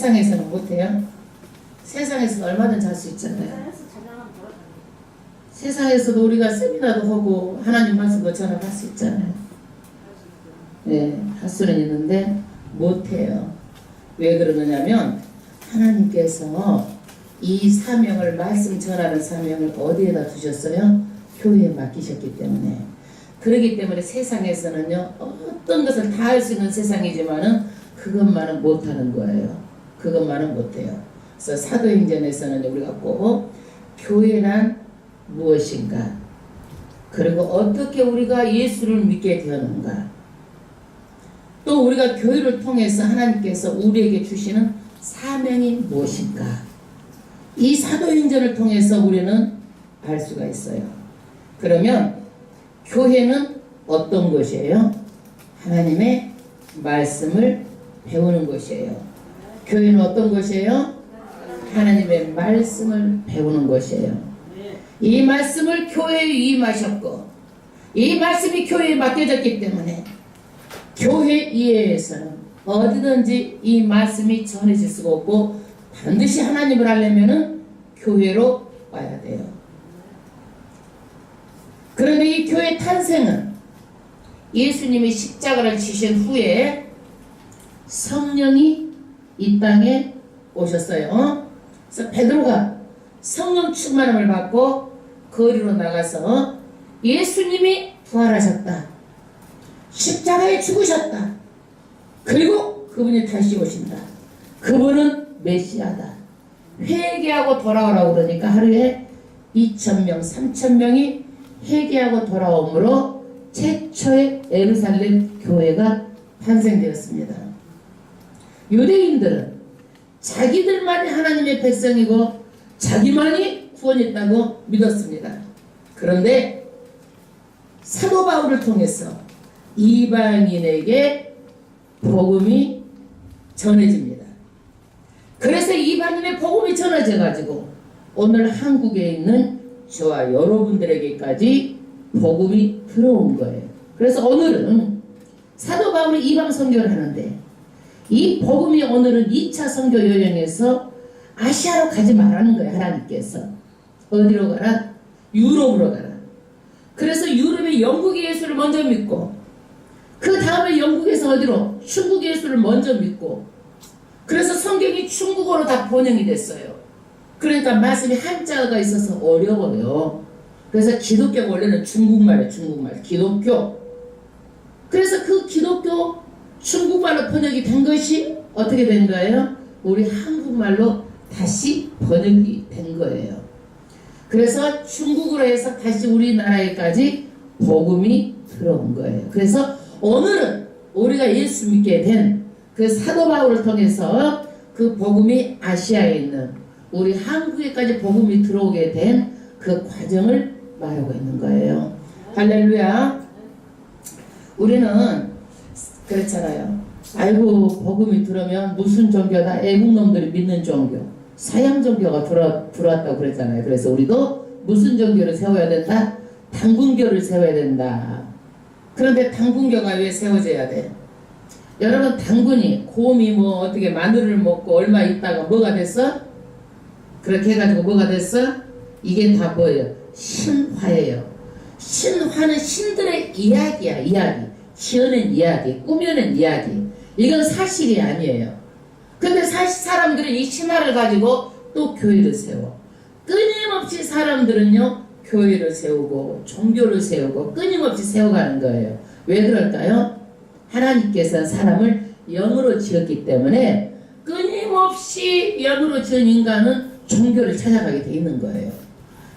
세상에서는 못해요? 세상에서는 얼마든지 할 수 있잖아요. 세상에서도 우리가 세미나도 하고 하나님 말씀도 전합할 수 있잖아요. 네, 할 수는 있는데 못해요. 왜 그러느냐면 하나님께서 이 사명을, 말씀 전하는 사명을 어디에다 두셨어요? 교회에 맡기셨기 때문에. 그렇기 때문에 세상에서는요, 어떤 것을 다 할 수 있는 세상이지만은 그것만은 못하는 거예요. 그것만은 못해요. 그래서 사도행전에서는 우리가 꼭 교회란 무엇인가, 그리고 어떻게 우리가 예수를 믿게 되었는가, 또 우리가 교회를 통해서 하나님께서 우리에게 주시는 사명이 무엇인가, 이 사도행전을 통해서 우리는 알 수가 있어요. 그러면 교회는 어떤 것이에요? 하나님의 말씀을 배우는 것이에요. 교회는 어떤 것이에요? 하나님의 말씀을 배우는 것이에요. 이 말씀을 교회에 위임하셨고 이 말씀이 교회에 맡겨졌기 때문에 교회 이외에서는 어디든지 이 말씀이 전해질 수가 없고 반드시 하나님을 알려면은 교회로 와야 돼요. 그런데 이 교회 탄생은 예수님이 십자가를 지신 후에 성령이 이 땅에 오셨어요. 그래서 베드로가 성령 충만함을 받고 거리로 나가서 예수님이 부활하셨다, 십자가에 죽으셨다, 그리고 그분이 다시 오신다, 그분은 메시아다, 회개하고 돌아오라고 그러니까 하루에 2,000명 3,000명이 회개하고 돌아오므로 최초의 예루살렘 교회가 탄생되었습니다. 유대인들은 자기들만이 하나님의 백성이고 자기만이 구원했다고 믿었습니다. 그런데 사도 바울을 통해서 이방인에게 복음이 전해집니다. 그래서 이방인의 복음이 전해져 가지고 오늘 한국에 있는 저와 여러분들에게까지 복음이 들어온 거예요. 그래서 오늘은 사도 바울이 이방 선교를 하는데 이 복음이 오늘은 2차 선교 여행에서 아시아로 가지 말라는 거예요. 하나님께서 어디로 가라? 유럽으로 가라. 그래서 유럽의 영국 예수를 먼저 믿고 그 다음에 영국에서 어디로? 중국 예수를 먼저 믿고, 그래서 성경이 중국어로 다 번역이 됐어요. 그러니까 말씀이 한자가 있어서 어려워요. 그래서 기독교가 원래는 중국말이에요. 중국말, 기독교. 그래서 그 기독교 중국말로 번역이 된 것이 어떻게 된 거예요? 우리 한국말로 다시 번역이 된 거예요. 그래서 중국어로 해서 다시 우리나라에까지 복음이 들어온 거예요. 그래서 오늘은 우리가 예수 믿게 된 그 사도 바울을 통해서 그 복음이 아시아에 있는 우리 한국에까지 복음이 들어오게 된 그 과정을 말하고 있는 거예요. 할렐루야. 우리는 그렇잖아요. 아이고 복음이 들어오면 무슨 종교다? 애국놈들이 믿는 종교, 서양 종교가 들어왔다고 그랬잖아요. 그래서 우리도 무슨 종교를 세워야 된다? 당군교를 세워야 된다. 그런데 당군교가 왜 세워져야 돼? 여러분, 당군이 곰이 뭐 어떻게 마늘을 먹고 얼마 있다가 뭐가 됐어? 그렇게 해가지고 뭐가 됐어? 이게 다 뭐예요? 신화예요. 신화는 신들의 이야기야. 이야기, 지어낸 이야기, 꾸며낸 이야기. 이건 사실이 아니에요. 근데 사실 사람들은 이 신화를 가지고 또 교회를 세워. 끊임없이 사람들은요 교회를 세우고 종교를 세우고 끊임없이 세워가는 거예요. 왜 그럴까요? 하나님께서 사람을 영으로 지었기 때문에 끊임없이 영으로 지은 인간은 종교를 찾아가게 돼 있는 거예요.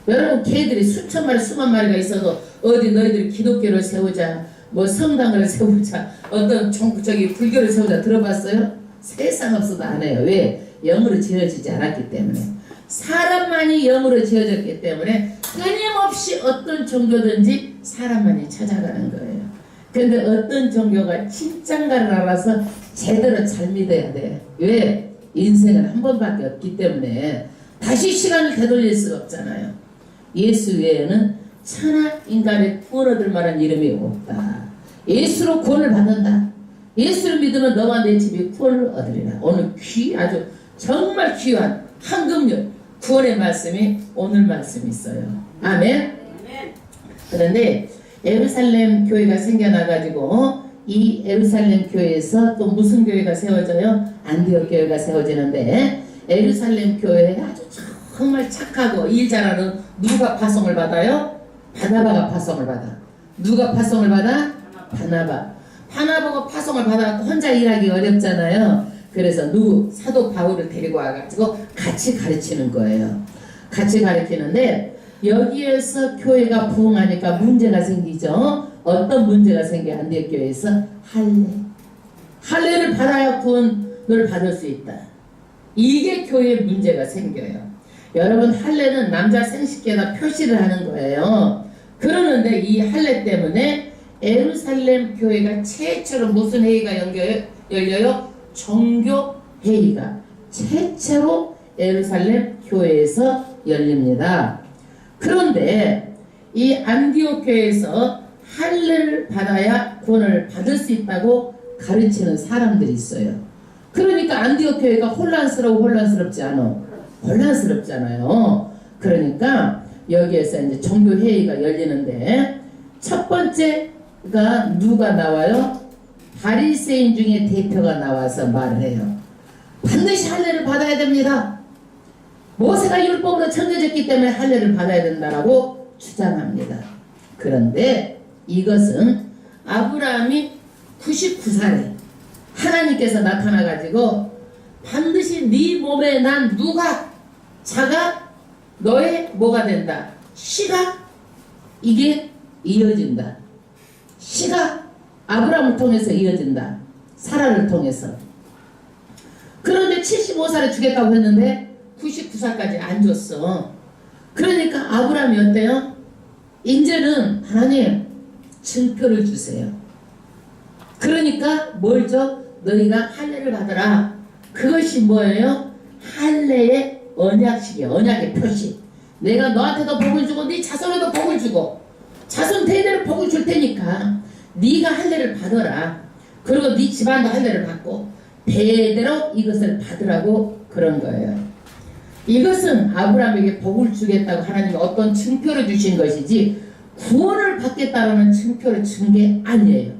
여러분, 개들이 수천 마리 수만 마리가 있어도 어디 너희들이 기독교를 세우자, 뭐 성당을 세우자, 어떤 저기 불교를 세우자 들어봤어요? 세상 없어도 안 해요. 왜? 영으로 지어지지 않았기 때문에. 사람만이 영으로 지어졌기 때문에 끊임없이 어떤 종교든지 사람만이 찾아가는 거예요. 근데 어떤 종교가 진짠가를 알아서 제대로 잘 믿어야 돼. 왜? 인생은 한 번밖에 없기 때문에 다시 시간을 되돌릴 수가 없잖아요. 예수 외에는 천하 인간의 구원 얻을 만한 이름이 없다. 예수로 구원을 받는다. 예수를 믿으면 너와 내 집이 구원을 얻으리라. 오늘 아주 정말 귀한 황금률 구원의 말씀이 오늘 말씀이 있어요. 아멘. 그런데 예루살렘 교회가 생겨나가지고 이 예루살렘 교회에서 또 무슨 교회가 세워져요? 안디옥 교회가 세워지는데 예루살렘 교회에 아주 정말 착하고 일 잘하는 누가 파송을 받아요? 바나바가 파송을 받아. 누가 파송을 받아? 바나바. 바나바가 파송을 받아갖고 혼자 일하기 어렵잖아요. 그래서 사도 바울을 데리고 와가지고 같이 가르치는 거예요. 같이 가르치는데 여기에서 교회가 부흥하니까 문제가 생기죠. 어떤 문제가 생겨? 안디옥 교회에서 할례를 받아야 구원을 받을 수 있다. 이게 교회에 문제가 생겨요. 여러분, 할례는 남자 생식계에다 표시를 하는 거예요. 그러는데 이 할례 때문에 예루살렘 교회가 최초로 무슨 회의가 열려요? 종교 회의가 최초로 예루살렘 교회에서 열립니다. 그런데 이 안디옥 교회에서 할례를 받아야 구원을 받을 수 있다고 가르치는 사람들이 있어요. 그러니까 안디옥 교회가 혼란스럽지 않아? 혼란스럽잖아요. 그러니까 여기에서 이제 종교 회의가 열리는데 첫 번째가 누가 나와요? 바리새인 중에 대표가 나와서 말을 해요. 반드시 할례를 받아야 됩니다. 모세가 율법으로 정해졌기 때문에 할례를 받아야 된다라고 주장합니다. 그런데 이것은 아브라함이 99살에 하나님께서 나타나가지고 반드시 네 몸에 난 누가 자가 너의 뭐가 된다. 씨가 이게 이어진다. 씨가 아브라함을 통해서 이어진다. 사라를 통해서. 그런데 75살에 주겠다고 했는데 99살까지 안 줬어. 그러니까 아브라함이 어때요? 이제는 하나님 증표를 주세요. 그러니까 뭘 줘? 너희가 할례를 받으라. 그것이 뭐예요? 할례의 언약식이에요. 언약의 표시. 내가 너한테도 복을 주고 네 자손에도 복을 주고 자손 대대로 복을 줄 테니까 네가 할례를 받아라. 그리고 네 집안도 할례를 받고 대대로 이것을 받으라고 그런 거예요. 이것은 아브라함에게 복을 주겠다고 하나님이 어떤 증표를 주신 것이지 구원을 받겠다라는 증표를 준 게 아니에요.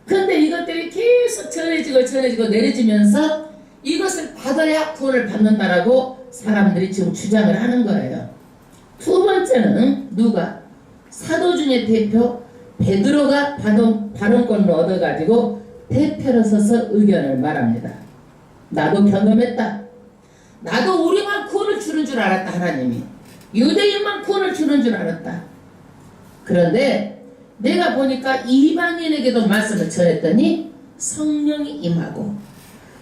그런데 이것들이 계속 전해지고 내려지면서 이것을 받아야 구원을 받는다라고 사람들이 지금 주장을 하는 거예요. 두 번째는 누가? 사도 중에 대표 베드로가 발언권을 얻어가지고 대표로 서서 의견을 말합니다. 나도 경험했다. 나도 우리만 구원을 주는 줄 알았다. 하나님이 유대인만 구원을 주는 줄 알았다. 그런데 내가 보니까 이방인에게도 말씀을 전했더니 성령이 임하고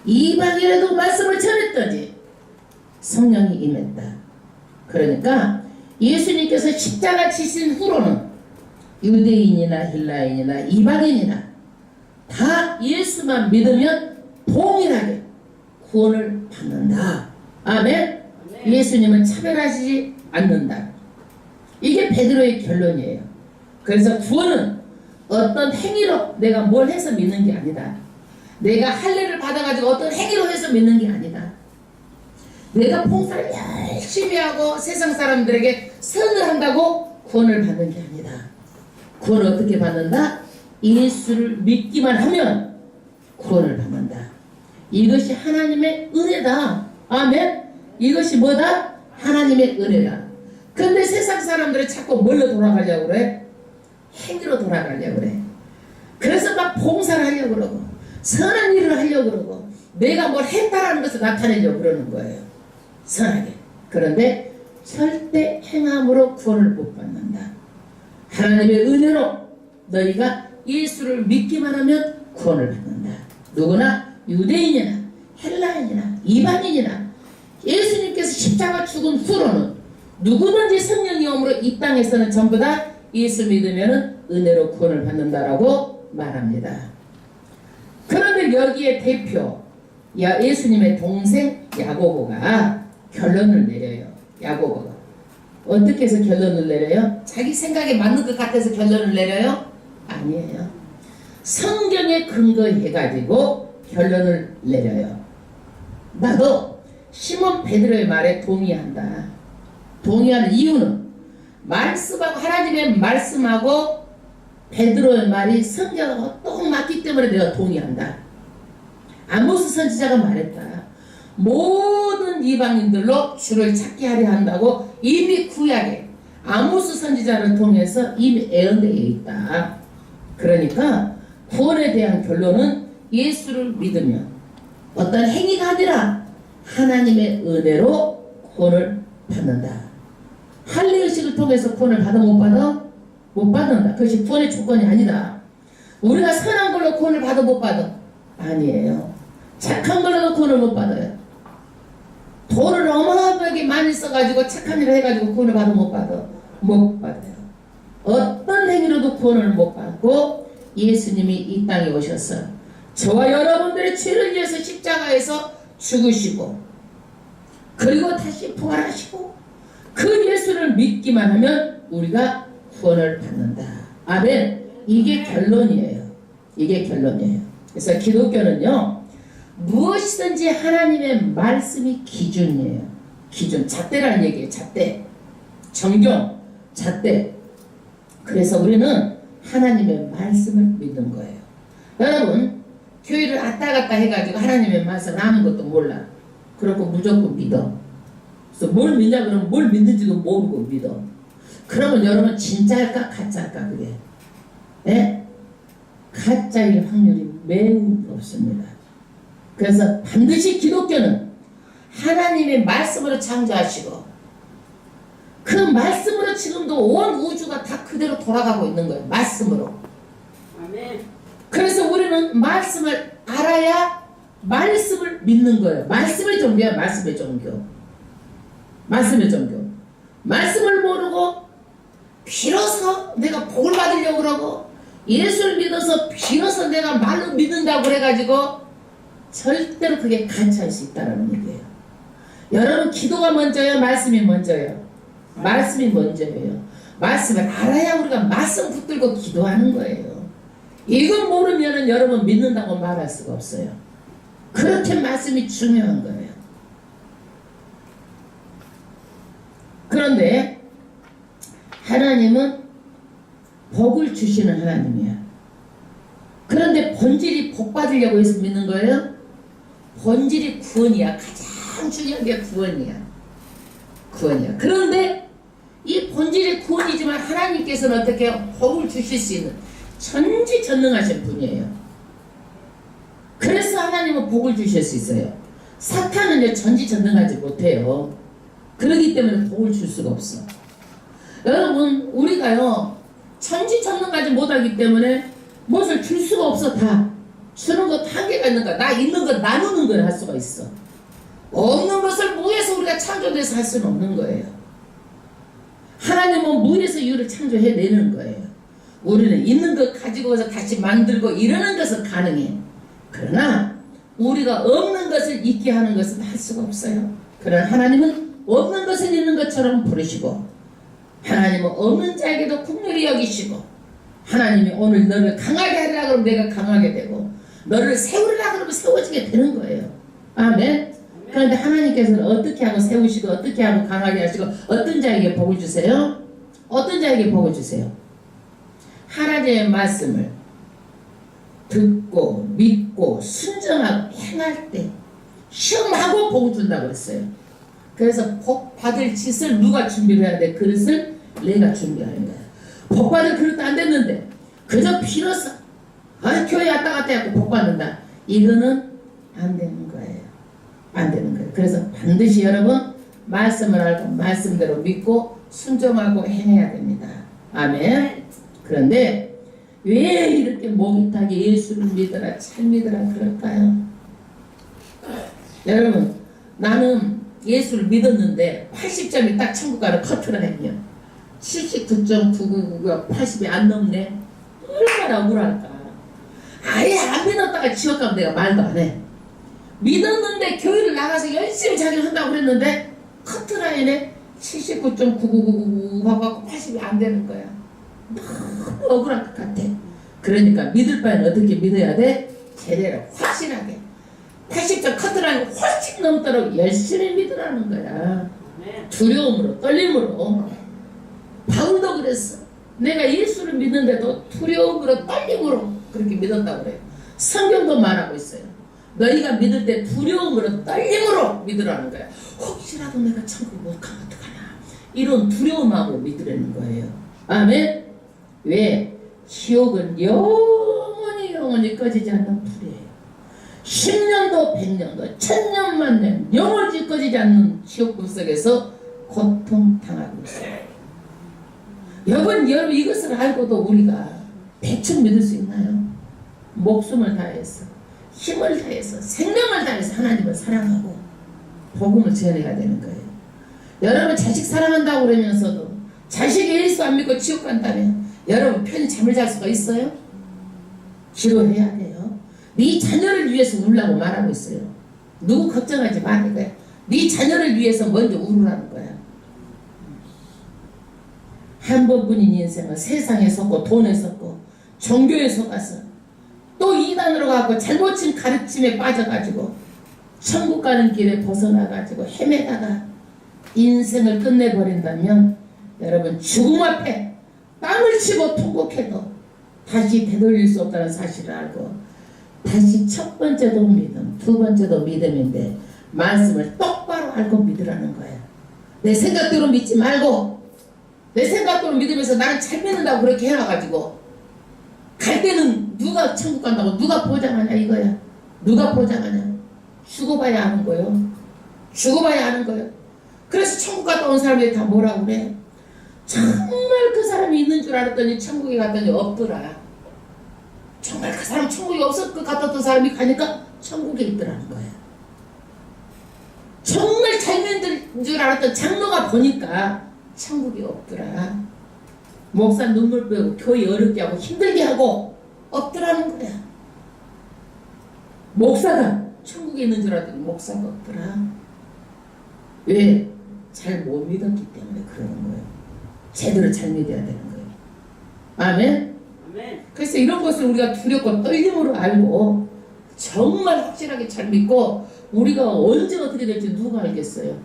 이방인에도 말씀을 전했더니 성령이 임했다. 그러니까 예수님께서 십자가 지신 후로는 유대인이나 헬라인이나 이방인이나 다 예수만 믿으면 동일하게 구원을 받는다. 아멘. 예수님은 차별하지 않는다. 이게 베드로의 결론이에요. 그래서 구원은 어떤 행위로 내가 뭘 해서 믿는 게 아니다. 내가 할례를 받아가지고 어떤 행위로 해서 믿는 게 아니다. 내가 봉사를 열심히 하고 세상 사람들에게 선을 한다고 구원을 받는 게 아니다. 구원을 어떻게 받는다? 예수를 믿기만 하면 구원을 받는다. 이것이 하나님의 은혜다. 아멘. 이것이 뭐다? 하나님의 은혜다. 근데 세상 사람들은 자꾸 뭘로 돌아가려고 그래? 행위로 돌아가려고 그래. 그래서 막 봉사를 하려고 그러고 선한 일을 하려고 그러고 내가 뭘 했다라는 것을 나타내려고 그러는 거예요. 선하게. 그런데 절대 행함으로 구원을 못 받는다. 하나님의 은혜로 너희가 예수를 믿기만 하면 구원을 받는다. 누구나 유대인이나 헬라인이나 이방인이나 예수님께서 십자가 죽은 후로는 누구든지 성령이 오므로 이 땅에서는 전부 다 예수 믿으면 은혜로 구원을 받는다라고 말합니다. 그런데 여기에 대표 예수님의 동생 야고보가 결론을 내려요. 야고보가 어떻게 해서 결론을 내려요? 자기 생각에 맞는 것 같아서 결론을 내려요? 아니에요. 성경에 근거해가지고 결론을 내려요. 나도 시몬 베드로의 말에 동의한다. 동의하는 이유는 말씀하고 하나님의 말씀하고 베드로의 말이 성경하고 똑 맞기 때문에 내가 동의한다. 아모스 선지자가 말했다. 모든 이방인들로 주를 찾게 하려 한다고 이미 구약에 아모스 선지자를 통해서 이미 예언되어 있다. 그러니까 구원에 대한 결론은 예수를 믿으면 어떤 행위가 아니라 하나님의 은혜로 구원을 받는다. 할례의식을 통해서 구원을 받아 못 받아? 못 받는다. 그것이 구원의 조건이 아니다. 우리가 선한 걸로 구원을 받아 못 받아? 아니에요. 착한 걸로도 구원을 못 받아요. 돈을 어마어마하게 많이 써가지고 착한 일을 해가지고 구원을 받아 못 받아? 못 받아요. 어떤 행위로도 구원을 못 받고 예수님이 이 땅에 오셔서 저와 여러분들의 죄를 위해서 십자가에서 죽으시고 그리고 다시 부활하시고 그 예수를 믿기만 하면 우리가 구원을 받는다. 아멘. 이게 결론이에요. 이게 결론이에요. 그래서 기독교는요, 무엇이든지 하나님의 말씀이 기준이에요. 기준. 잣대라는 얘기예요. 잣대. 정경. 잣대. 그래서 우리는 하나님의 말씀을 믿는 거예요. 여러분, 교회를 왔다 갔다 해가지고 하나님의 말씀 아는 것도 몰라. 그렇고 무조건 믿어. 그래서 뭘 믿냐 그러면 뭘 믿는지도 모르고 믿어. 그러면 여러분 진짜일까 가짜일까 그게? 예? 가짜일 확률이 매우 높습니다. 그래서 반드시 기독교는 하나님의 말씀으로 창조하시고 그 말씀으로 지금도 온 우주가 다 그대로 돌아가고 있는 거예요. 말씀으로. 아멘. 그래서 우리는 말씀을 알아야 말씀을 믿는 거예요. 말씀의 종교야. 말씀의 종교. 말씀의 종교. 말씀을 모르고 비로소 내가 복을 받으려고 그러고 예수를 믿어서 비로소 내가 말로 믿는다고 그래가지고 절대로 그게 가짜일 수 있다는 얘기예요. 여러분 기도가 먼저요? 말씀이 먼저요? 말씀이 먼저예요. 말씀을 알아야 우리가 말씀 붙들고 기도하는 거예요. 이건 모르면 여러분 믿는다고 말할 수가 없어요. 그렇게 말씀이 중요한 거예요. 그런데 하나님은 복을 주시는 하나님이야. 그런데 본질이 복 받으려고 해서 믿는 거예요? 본질이 구원이야. 가장 중요한 게 구원이야. 구원이야. 그런데 이 본질이 구원이지만 하나님께서는 어떻게 해요? 복을 주실 수 있는 전지전능하신 분이에요. 그래서 하나님은 복을 주실 수 있어요. 사탄은요 전지전능하지 못해요. 그렇기 때문에 복을 줄 수가 없어. 여러분 우리가요 전지전능하지 못하기 때문에 무엇을 줄 수가 없어. 다 주는 것 한계가 있는 거야. 나 있는 것 나누는 걸 할 수가 있어. 없는 것을 무에서 우리가 창조돼서 할 수는 없는 거예요. 하나님은 무에서 유를 창조해내는 거예요. 우리는 있는 것 가지고 와서 다시 만들고 이러는 것은 가능해. 그러나 우리가 없는 것을 있게 하는 것은 할 수가 없어요. 그러나 하나님은 없는 것을 있는 것처럼 부르시고 하나님은 없는 자에게도 긍휼히 여기시고 하나님이 오늘 너를 강하게 하리라 그러면 내가 강하게 되고 너를 세우리라 그러면 세워지게 되는 거예요. 아멘. 그런데 하나님께서는 어떻게 하고 세우시고 어떻게 하고 강하게 하시고 어떤 자에게 복을 주세요? 어떤 자에게 복을 주세요? 하나님의 말씀을 듣고 믿고 순종하고 행할 때 시험하고 복을 준다고 했어요. 그래서 복 받을 짓을 누가 준비를 해야 돼? 그릇을 내가 준비하는 거야. 복 받을 그릇도 안 됐는데 그저 빌어서 교회 왔다 갔다 해갖고 복 받는다. 이거는 안 되는 거예요. 안 되는 거예요. 그래서 반드시 여러분 말씀을 알고 말씀대로 믿고 순종하고 행해야 됩니다. 아멘. 그런데 왜 이렇게 목이 타게 예수를 믿어라 잘 믿어라 그럴까요? 여러분 나는 예수를 믿었는데 80점이 딱 천국 가는 커트를 했냐 79.999가 80이 안 넘네. 얼마나 억울할까. 아예 안 믿었다가 지옥 가면 내가 말도 안 해. 믿었는데 교회를 나가서 열심히 자기를 한다고 그랬는데 커트라인에 79.99999 하고 80이 안 되는 거야. 너무 억울할 것 같아. 그러니까 믿을 바에는 어떻게 믿어야 돼? 제대로 확실하게 80점 커트라인 훨씬 넘도록 열심히 믿으라는 거야. 두려움으로, 떨림으로. 바울도 그랬어. 내가 예수를 믿는데도 두려움으로, 떨림으로 그렇게 믿었다고 그래요. 성경도 말하고 있어요. 너희가 믿을 때 두려움으로, 떨림으로 믿으라는 거야. 혹시라도 내가 천국 못 가면 어떡하나, 이런 두려운 마음으로 믿으라는 거예요. 아멘. 왜? 지옥은 영원히 꺼지지 않는 불이에요. 10년도 100년도 1000년 만년 영원히 꺼지지 않는 지옥불 속에서 고통당하고 있어요. 여러분 이것을 알고도 우리가 대충 믿을 수 있나요? 목숨을 다해서, 힘을 다해서, 생명을 다해서 하나님을 사랑하고 복음을 전해야 되는 거예요. 여러분 자식 사랑한다고 그러면서도 자식이 예수 안 믿고 지옥 간다면 여러분 편히 잠을 잘 수가 있어요? 기도해야 돼요. 네 자녀를 위해서 울라고 말하고 있어요. 누구 걱정하지 말는 거야. 네 자녀를 위해서 먼저 울으라는 거야. 한 번뿐인 인생은 세상에 속고 돈에 속고 종교에 속아서 또 이단으로 가고 잘못된 가르침에 빠져가지고 천국 가는 길에 벗어나가지고 헤매다가 인생을 끝내버린다면 여러분 죽음 앞에 땀을 치고 통곡해도 다시 되돌릴 수 없다는 사실을 알고 다시 첫 번째도 믿음, 두 번째도 믿음인데 말씀을 똑바로 알고 믿으라는 거야. 내 생각대로 믿지 말고 내 생각대로 믿으면서 나는 잘 믿는다고 그렇게 해놔가지고 갈 때는 누가 천국 간다고 누가 보장하냐 이거야. 누가 보장하냐. 죽어봐야 아는 거예요. 죽어봐야 아는 거예요. 그래서 천국 갔다 온 사람들이 다 뭐라고 그래. 정말 그 사람이 있는 줄 알았더니 천국에 갔더니 없더라. 정말 그 사람 천국에 없을 것 같았던 사람이 가니까 천국에 있더라는 거야. 정말 잘 믿는 줄 알았던 장로가 보니까 천국이 없더라. 목사 눈물 빼고 교회 어렵게 하고 힘들게 하고 없더라는 거야. 목사가 천국에 있는 줄 알았더니 목사가 없더라. 왜? 잘 못 믿었기 때문에 그러는 거예요. 제대로 잘 믿어야 되는 거예요. 아멘? 아멘. 그래서 이런 것을 우리가 두렵고 떨림으로 알고 정말 확실하게 잘 믿고 우리가 언제 어떻게 될지 누가 알겠어요?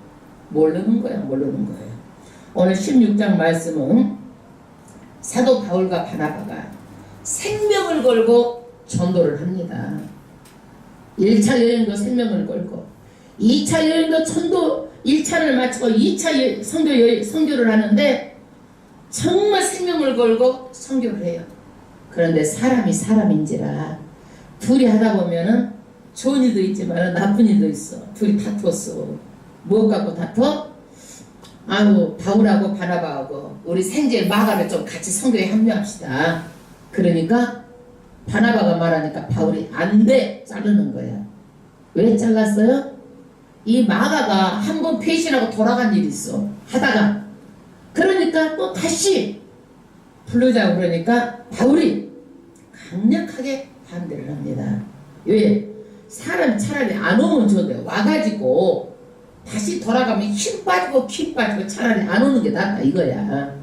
모르는 거야. 모르는 거예요. 오늘 16장 말씀은 사도 바울과 바나바가 생명을 걸고 전도를 합니다. 1차 여행도 생명을 걸고 2차 여행도 전도 1차를 마치고 2차 선교를 하는데 정말 생명을 걸고 선교를 해요. 그런데 사람이 사람인지라 둘이 하다 보면은 좋은 일도 있지만 나쁜 일도 있어. 둘이 다퉜어. 무엇 갖고 다퉈? 아유 바울하고 바나바하고 우리 생제 마가를 좀 같이 선교에 합류합시다. 그러니까 바나바가 말하니까 바울이 안 돼! 자르는 거야. 왜 잘랐어요? 이 마가가 한 번 배신하고 돌아간 일이 있어. 하다가 그러니까 또 다시 부르자고 그러니까 바울이 강력하게 반대를 합니다. 왜? 사람 차라리 안 오면 좋은데 와가지고 다시 돌아가면 힘 빠지고 차라리 안 오는 게 낫다 이거야.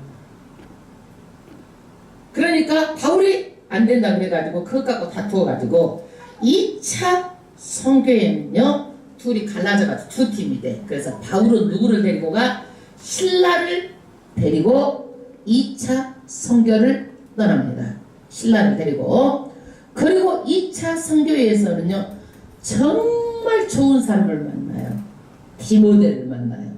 그러니까 바울이 안 된다 그래가지고 그것 갖고 다투어가지고 2차 선교에는요 둘이 갈라져가지고 두 팀이 돼. 그래서 바울은 누구를 데리고 가? 신라를 데리고 2차 선교를 떠납니다. 신라를 데리고. 그리고 2차 선교에서는요 정말 좋은 사람을 만나요. 디모데를 만나요.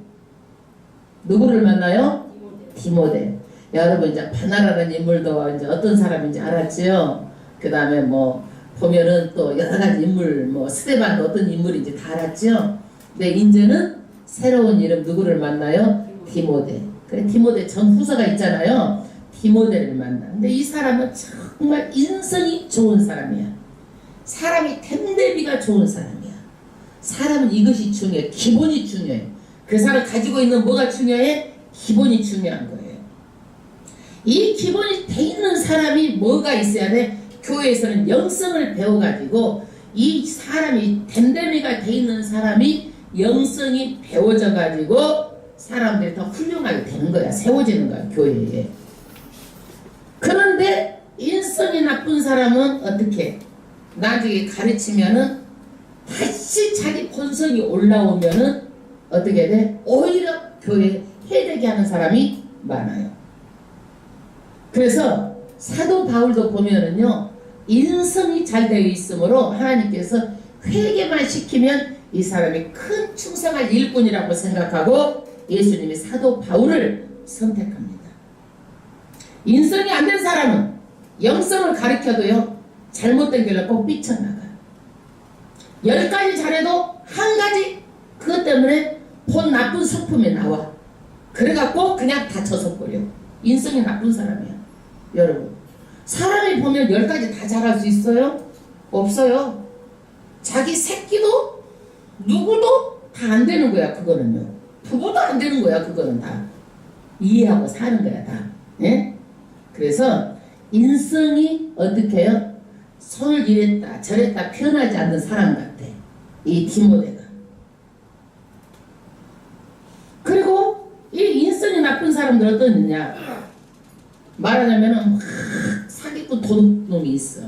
누구를 만나요? 디모데. 여러분 이제 바나라는 인물도 이제 어떤 사람인지 알았지요? 그 다음에 뭐 보면은 또 여러 가지 인물, 뭐 스데반도 어떤 인물인지 다 알았죠? 근데 이제는 새로운 이름 누구를 만나요? 디모데. 그래 디모데 전후서가 있잖아요. 디모데를 만나. 근데 이 사람은 정말 인성이 좋은 사람이야. 사람이 템대비가 좋은 사람이야. 사람은 이것이 중요해. 기본이 중요해. 그 사람 가지고 있는 뭐가 중요해? 기본이 중요한 거예요. 이 기본이 돼 있는 사람이 뭐가 있어야 돼? 교회에서는 영성을 배워가지고 이 사람이 댐댐이가 돼 있는 사람이 영성이 배워져가지고 사람들이 더 훌륭하게 되는 거야. 세워지는 거야 교회에. 그런데 인성이 나쁜 사람은 어떻게? 나중에 가르치면은 다시 자기 본성이 올라오면은 어떻게 돼? 오히려 교회에 해되게 하는 사람이 많아요. 그래서 사도 바울도 보면은요, 인성이 잘 되어 있으므로 하나님께서 회개만 시키면 이 사람이 큰 충성할 일꾼이라고 생각하고 예수님이 사도 바울을 선택합니다. 인성이 안 된 사람은 영성을 가르쳐도요, 잘못된 길로 꼭 삐쳐나가. 10가지 잘해도 한 가지 그것 때문에 본 나쁜 성품이 나와. 그래갖고 그냥 다쳐서 버려. 인성이 나쁜 사람이야. 여러분, 사람이 보면 10가지 다 잘할 수 있어요? 없어요. 자기 새끼도 누구도 다 안 되는 거야. 그거는요. 부부도 안 되는 거야. 그거는 다 이해하고 사는 거야. 다. 예? 그래서 인성이 어떻게 해요? 손을 이랬다 저랬다 표현하지 않는 사람 같아. 이 디모데가. 그리고 이 인성이 나쁜 사람들 어떠냐 말하자면은 사기꾼 도둑놈이 있어.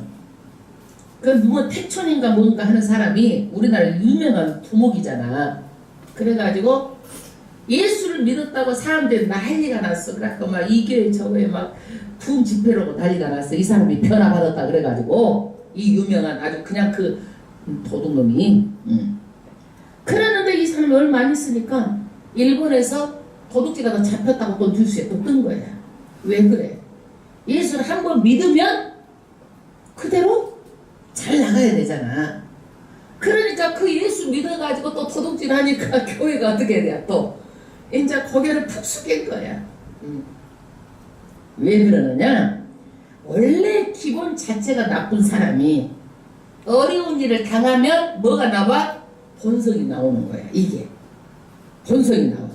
그 뭐 태촌인가 뭔가 하는 사람이 우리나라 유명한 두목이잖아. 그래가지고 예수를 믿었다고 사람들이 난리가 났어. 그래갖고 막 이 교회 저 교회 막 부흥 집회로 난리가 났어. 이 사람이 변화받았다 그래가지고 이 유명한 아주 그냥 그 도둑놈이. 그랬는데 이 사람이 얼마 안 있으니까 일본에서 도둑질가 더 잡혔다고 또 뉴스에 또 뜬 거야. 왜 그래? 예수를 한번 믿으면 그대로 잘 나가야 되잖아. 그러니까 그 예수 믿어가지고 또 도둑질 하니까 교회가 어떻게 돼요? 또 이제 고개를 푹 숙인 거야. 왜 그러느냐? 원래 기본 자체가 나쁜 사람이 어려운 일을 당하면 뭐가 나와? 본성이 나오는 거야. 이게 본성이 나와.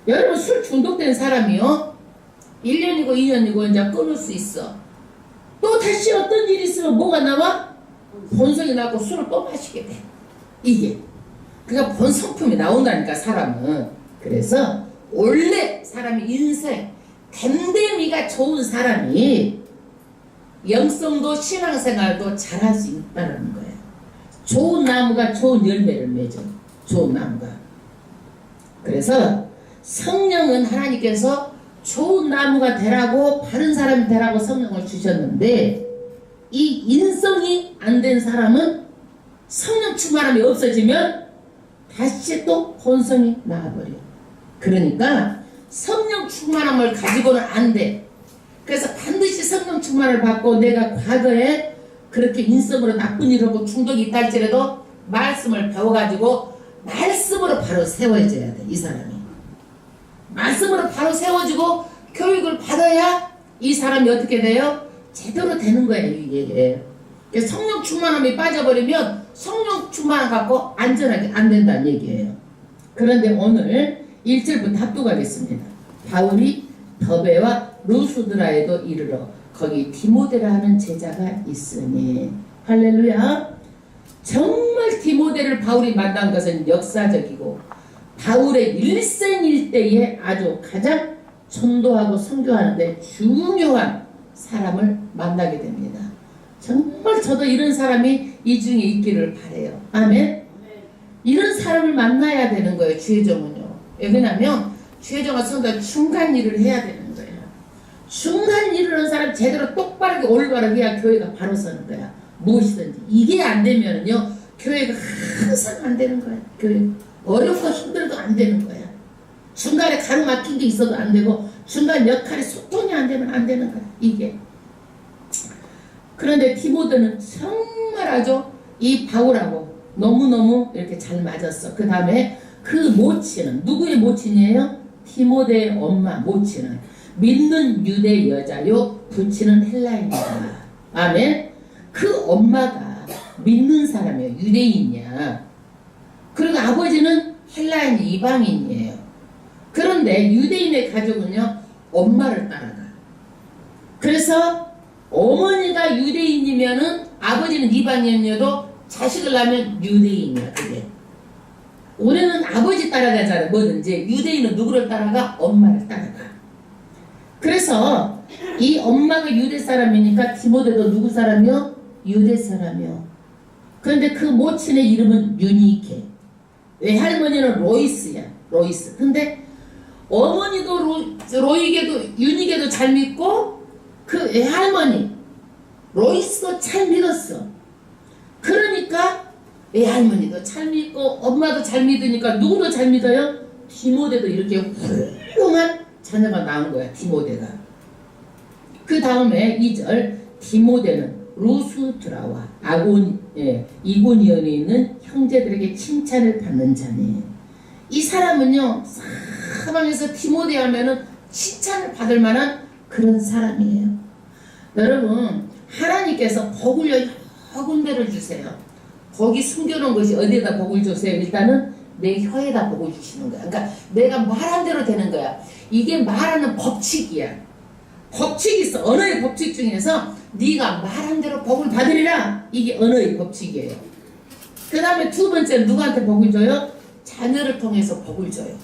여러분, 술 중독된 사람이요 1년이고 2년이고 이제 끊을 수 있어. 또 다시 어떤 일이 있으면 뭐가 나와? 본성이 나고 술을 또 마시게 돼. 이게 그러니까 본성품이 나온다니까 사람은. 그래서 원래 사람이 인생 댐댐이가 좋은 사람이 영성도 신앙생활도 잘할 수 있다는 거예요. 좋은 나무가 좋은 열매를 맺어. 좋은 나무가. 그래서 성령은 하나님께서 좋은 나무가 되라고 바른 사람이 되라고 성령을 주셨는데 이 인성이 안 된 사람은 성령 충만함이 없어지면 다시 또 본성이 나와버려. 그러니까 성령 충만함을 가지고는 안 돼. 그래서 반드시 성령 충만을 받고 내가 과거에 그렇게 인성으로 나쁜 일을 하고 중독이 있다 할지라도 말씀을 배워가지고 말씀으로 바로 세워져야 돼. 이 사람이 말씀으로 바로 세워지고 교육을 받아야 이 사람이 어떻게 돼요? 제대로 되는 거예요. 이게 성령 충만함이 빠져버리면 성령 충만함 갖고 안전하게 안 된다는 얘기예요. 그런데 오늘 1절부터 합독하겠습니다. 바울이 더베와 루스드라에도 이르러 거기 디모데라 하는 제자가 있으니. 할렐루야. 정말 디모데를 바울이 만난 것은 역사적이고 바울의 일생일대에 아주 가장 전도하고 선교하는데 중요한 사람을 만나게 됩니다. 정말 저도 이런 사람이 이 중에 있기를 바라요. 아멘. 이런 사람을 만나야 되는 거예요. 주혜정은요. 왜냐하면 주혜정과 성도가 중간 일을 해야 되는 거예요. 중간 일을 하는 사람 제대로 똑바르게 올바르게 해야 교회가 바로 서는 거야. 무엇이든지. 이게 안 되면요 교회가 항상 안 되는 거야. 교회 어렵고 힘들어도 안 되는 거야. 중간에 가로막힌 게 있어도 안 되고 중간 역할이 소통이 안 되면 안 되는 거야. 이게. 그런데 디모데는 정말 아주 이 바울하고 너무너무 이렇게 잘 맞았어. 그 다음에 그 모친은 누구의 모친이에요? 디모데의 엄마 모친은 믿는 유대 여자요 부친은 헬라인이다. 아멘. 그 엄마가 믿는 사람이에요. 유대인이야. 그리고 아버지는 헬라인 이방인이에요. 그런데 유대인의 가족은요 엄마를 따라가. 그래서 어머니가 유대인이면은 아버지는 이방인이어도 자식을 낳으면 유대인이야. 그게 우리는 아버지 따라가잖아. 뭐든지. 유대인은 누구를 따라가? 엄마를 따라가. 그래서 이 엄마가 유대 사람이니까 디모데도 누구 사람이요? 유대 사람이요. 그런데 그 모친의 이름은 유니케. 외할머니는 로이스야. 로이스. 근데 어머니도 로이게도 유니게도 잘 믿고 그 외할머니 로이스도 잘 믿었어. 그러니까 외할머니도 잘 믿고 엄마도 잘 믿으니까 누구도 잘 믿어요? 디모데도 이렇게 훌륭한 자녀가 나온 거야. 디모데가. 그 다음에 2절 디모데는 루스드라와 이고니온에 있는 형제들에게 칭찬을 받는 자네. 이 사람은요 사방에서 디모데 하면은 칭찬을 받을 만한 그런 사람이에요. 여러분 하나님께서 복을 여러 군데를 주세요. 복이 숨겨놓은 것이 어디에다 복을 주세요? 일단은 내 혀에다 복을 주시는 거야. 그러니까 내가 말한 대로 되는 거야. 이게 말하는 법칙이야. 법칙이 있어. 언어의 법칙 중에서 네가 말한 대로 복을 받으리라. 이게 언어의 법칙이에요. 그 다음에 두 번째는 누구한테 복을 줘요? 자녀를 통해서 복을 줘요.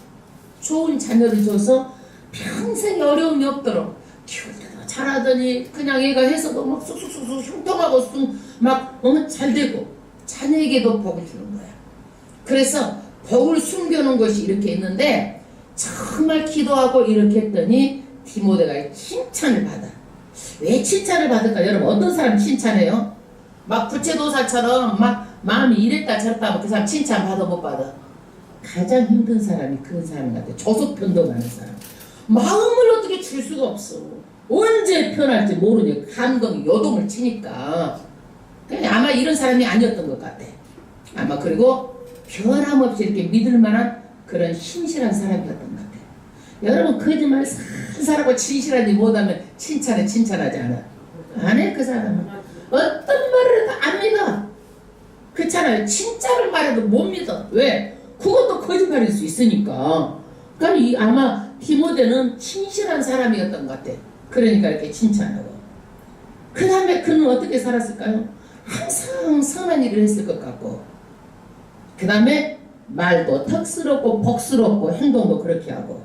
좋은 자녀를 줘서 평생 어려움이 없도록 키울 때도 잘하더니 그냥 얘가 해서도 막 쑥쑥쑥쑥 흉통하고 막 잘 되고 자녀에게도 복을 주는 거야. 그래서 복을 숨겨놓은 것이 이렇게 있는데 정말 기도하고 이렇게 했더니 디모데가 칭찬을 받아. 왜 칭찬을 받을까? 여러분 어떤 사람 칭찬해요? 막 부채도사처럼 막 마음이 이랬다 저랬다 하면 그 사람 칭찬 받아 못 받아? 가장 힘든 사람이 그런 사람 같아. 저속편동하는 사람. 마음을 어떻게 줄 수가 없어. 언제 편할지 모르니 감동이 요동을 치니까. 그냥 아마 이런 사람이 아니었던 것 같아. 아마 그리고 변함없이 이렇게 믿을 만한 그런 신실한 사람이었던 것 같아. 여러분 거짓말 살살하고 진실하지 못하면 칭찬하지 않아. 안 해 그 사람은. 어떤 말을 해도 안 믿어. 그렇잖아요. 진짜를 말해도 못 믿어. 왜? 그것도 거짓말일 수 있으니까. 그러니까 아마 디모데는 진실한 사람이었던 것 같아. 그러니까 이렇게 칭찬하고. 그 다음에 그는 어떻게 살았을까요? 항상 선한 일을 했을 것 같고. 그 다음에 말도 턱스럽고 복스럽고 행동도 그렇게 하고.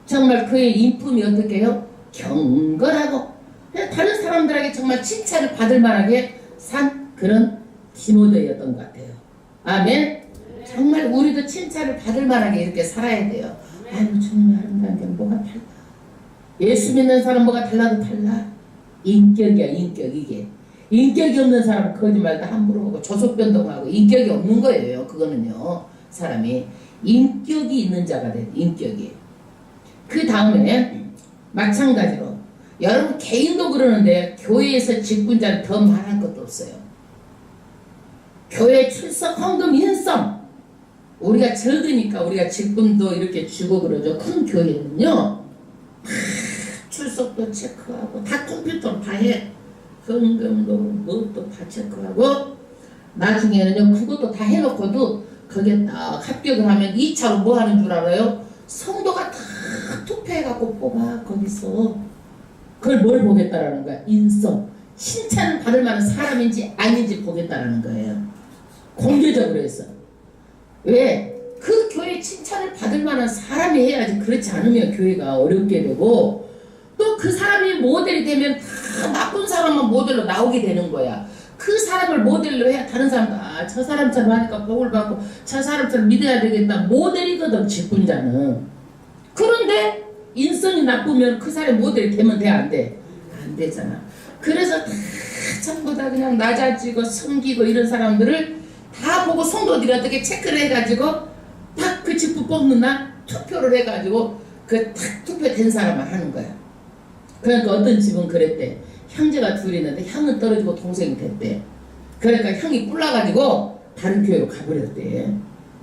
정말 그의 인품이 어떻게 해요? 경건하고 다른 사람들에게 정말 칭찬을 받을 만하게 산 그런 디모데였던 것 같아요. 아멘. 정말 우리도 칭찬을 받을 만하게 이렇게 살아야 돼요. 아유 주님이 아름다운 게 뭐가 달라. 예수 믿는 사람 뭐가 달라도 달라. 인격이야 인격. 이게 인격이 없는 사람은 거짓말도 함부로 하고 조속변동하고 인격이 없는 거예요. 그거는요 사람이 인격이 있는 자가 돼요. 인격이. 그 다음에 마찬가지로 여러분 개인도 그러는데 교회에서 직분자는 더 말할 것도 없어요. 교회 출석, 헌금, 인성 우리가 적으니까 우리가 직분도 이렇게 주고 그러죠. 큰 교회는요 출석도 체크하고 다 컴퓨터로 다 해. 헌금도 뭐도 다 체크하고 나중에는요 그것도 다 해놓고도 거기에 딱 합격을 하면 2차로 뭐 하는 줄 알아요? 성도가 다 투표해갖고 뽑아 거기서. 그걸 뭘 보겠다라는 거야? 인성. 칭찬을 받을 만한 사람인지 아닌지 보겠다라는 거예요. 공개적으로 해서. 왜? 그 교회 칭찬을 받을 만한 사람이 해야지. 그렇지 않으면 교회가 어렵게 되고 또 그 사람이 모델이 되면 다 나쁜 사람만 모델로 나오게 되는 거야. 그 사람을 모델로 해야 다른 사람도 저 사람처럼 하니까 복을 받고 저 사람처럼 믿어야 되겠다. 모델이거든 직분자는. 그런데 인성이 나쁘면 그 사람이 모델이 되면 돼? 안 돼? 안 되잖아. 그래서 다 전부 다 그냥 낮아지고 섬기고 이런 사람들을 다 보고 성도들이 어떻게 체크를 해가지고 딱 그 직분 뽑는 날 투표를 해가지고 그 딱 투표된 사람만 하는 거야. 그러니까 어떤 집은 그랬대. 형제가 둘이 있는데 형은 떨어지고 동생이 됐대. 그러니까 형이 뿔나가지고 다른 교회로 가버렸대.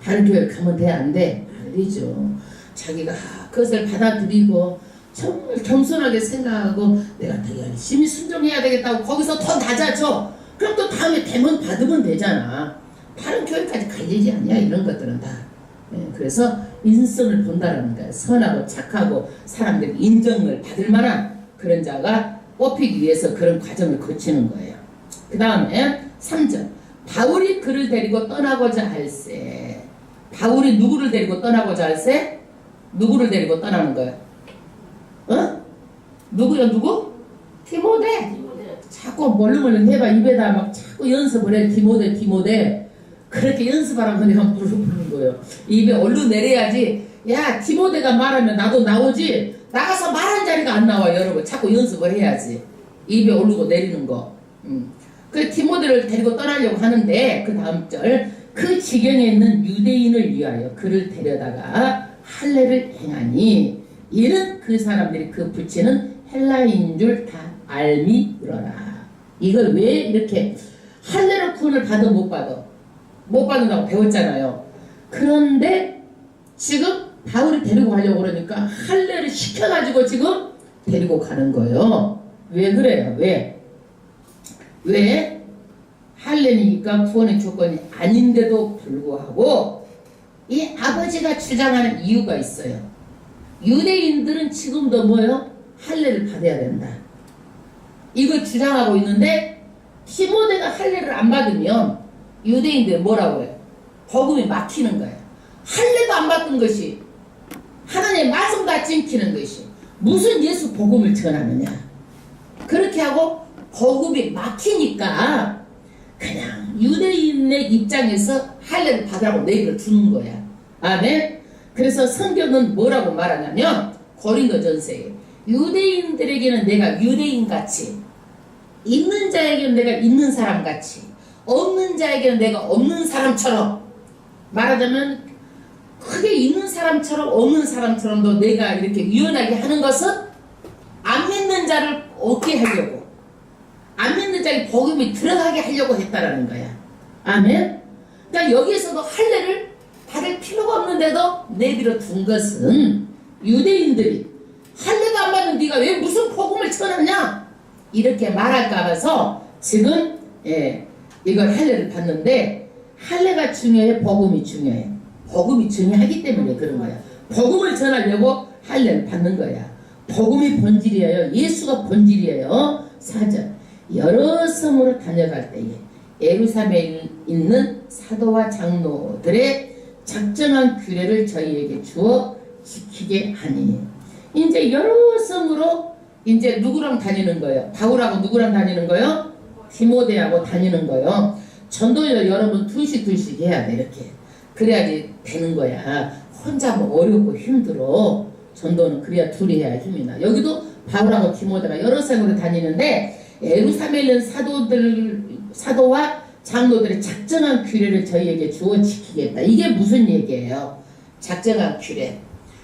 다른 교회로 가면 돼? 안 돼? 안 되죠. 자기가 그것을 받아들이고 정말 겸손하게 생각하고 내가 더 열심히 순종해야 되겠다고 거기서 더 낮아져. 그럼 또 다음에 되면 받으면 되잖아. 다른 교회까지 갈 일이 아니야. 이런 것들은 다. 그래서 인성을 본다라는 거야. 선하고 착하고 사람들이 인정을 받을 만한 그런 자가 뽑히기 위해서 그런 과정을 거치는 거예요. 그 다음에 3절 바울이 그를 데리고 떠나고자 할세. 바울이 누구를 데리고 떠나고자 할세? 누구를 데리고 떠나는 거야? 어? 누구요? 누구? 디모데. 자꾸 멀렁멀렁 해봐. 입에다 막 자꾸 연습을 해. 디모데 그렇게 연습하라고 내가 부르는 거예요. 입에 얼른 내려야지. 야, 디모데가 말하면 나도 나오지. 나가서 말한 자리가 안 나와. 여러분 자꾸 연습을 해야지. 입에 오르고 내리는 거. 그 디모데를 데리고 떠나려고 하는데 그 다음 절, 그 지경에 있는 유대인을 위하여 그를 데려다가 할례를 행하니 이는 그 사람들이 그 부친은 헬라인인 줄 다 알미으로라. 이걸 왜 이렇게 할례를 구원을 받아 못 받아? 못 받는다고 배웠잖아요. 그런데 지금 바울이 데리고 가려고 그러니까 할례를 시켜가지고 지금 데리고 가는 거예요. 왜 그래요? 왜? 할례니까 구원의 조건이 아닌데도 불구하고 이 아버지가 주장하는 이유가 있어요. 유대인들은 지금도 뭐예요? 할례를 받아야 된다. 이걸 주장하고 있는데 디모데가 할례를 안 받으면 유대인들 뭐라고 해요? 복음이 막히는 거예요. 할례도 안 받은 것이 하나님의 말씀도 안 지키는 것이 무슨 예수 복음을 전하느냐. 그렇게 하고 복음이 막히니까 그냥 유대인의 입장에서 할례를 받으라고 내비를 주는 거야. 아멘. 그래서 성경은 뭐라고 말하냐면 고린도전서에 유대인들에게는 내가 유대인같이, 있는 자에게는 내가 있는 사람같이, 없는 자에게는 내가 없는 사람처럼, 말하자면 크게 있는 사람처럼 없는 사람처럼도 내가 이렇게 유연하게 하는 것은 안 믿는 자를 얻게 하려고, 안 믿는 자의 복음이 들어가게 하려고 했다라는 거야. 아멘. 그러니까 여기에서도 할례를 받을 필요가 없는데도 내비로 둔 것은 유대인들이 할례도 안 받는 네가 왜 무슨 복음을 전하냐 이렇게 말할까 봐서 지금 이걸 할례를 받는데, 할례가 중요해? 복음이 중요해? 복음이 중요하기 때문에 그런 거야. 복음을 전하려고 할례를 받는 거야. 복음이 본질이에요. 예수가 본질이에요. 4절, 여러 성으로 다녀갈 때에 예루살렘에 있는 사도와 장로들의 작정한 규례를 저희에게 주어 지키게 하니. 이제 여러 성으로 이제 누구랑 다니는 거예요? 바울하고 누구랑 다니는 거예요? 디모데하고 다니는 거예요. 전도를 여러분 둘씩 해야 돼. 이렇게 그래야지 되는 거야. 혼자 뭐 어렵고 힘들어. 전도는 그래야 둘이 해야 힘이 나. 여기도 바울하고 디모데가 여러 성으로 다니는데 예루살렘에 있는 사도와 장로들의 작정한 규례를 저희에게 주어 지키겠다. 이게 무슨 얘기예요? 작정한 규례.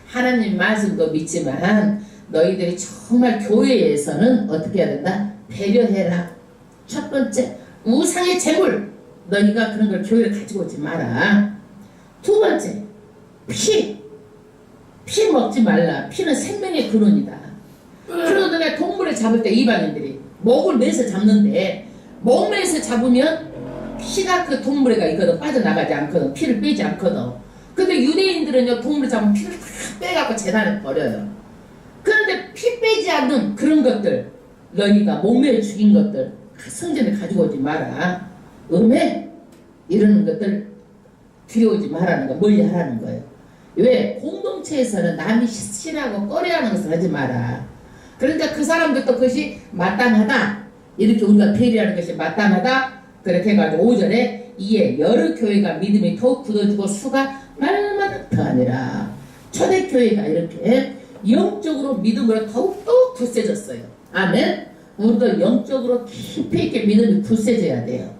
하나님 말씀도 믿지만 너희들이 정말 교회에서는 어떻게 해야 된다? 배려해라. 첫 번째, 우상의 재물. 너희가 그런 걸 교회를 가지고 오지 마라. 두 번째, 피 먹지 말라. 피는 생명의 근원이다. 그리고 너가 동물을 잡을 때 이방인들이 목을 매서 잡는데 목 매서 잡으면 피가 그 동물에가 있거든. 빠져나가지 않거든. 피를 빼지 않거든. 근데 유대인들은요, 동물을 잡으면 피를 다 빼갖고 재단에 버려요. 그런데 피 빼지 않는 그런 것들, 너희가 목매에 죽인 것들 성전에 가지고 오지 마라. 음해 이러는 것들 들여오지 말라는 거, 멀리 하라는 거예요. 왜? 공동체에서는 남이 싫어하고 꺼려하는 것을 하지 마라. 그러니까 그 사람들도 그것이 마땅하다. 이렇게 우리가 배려하는 것이 마땅하다. 그렇게 해가지고 5절에 이에 여러 교회가 믿음이 더욱 굳어지고 수가 날마다 더하니라. 초대교회가 이렇게 영적으로 믿음으로 더욱더 굳세졌어요. 아멘. 우리도 영적으로 깊이 있게 믿음이 굳세져야 돼요.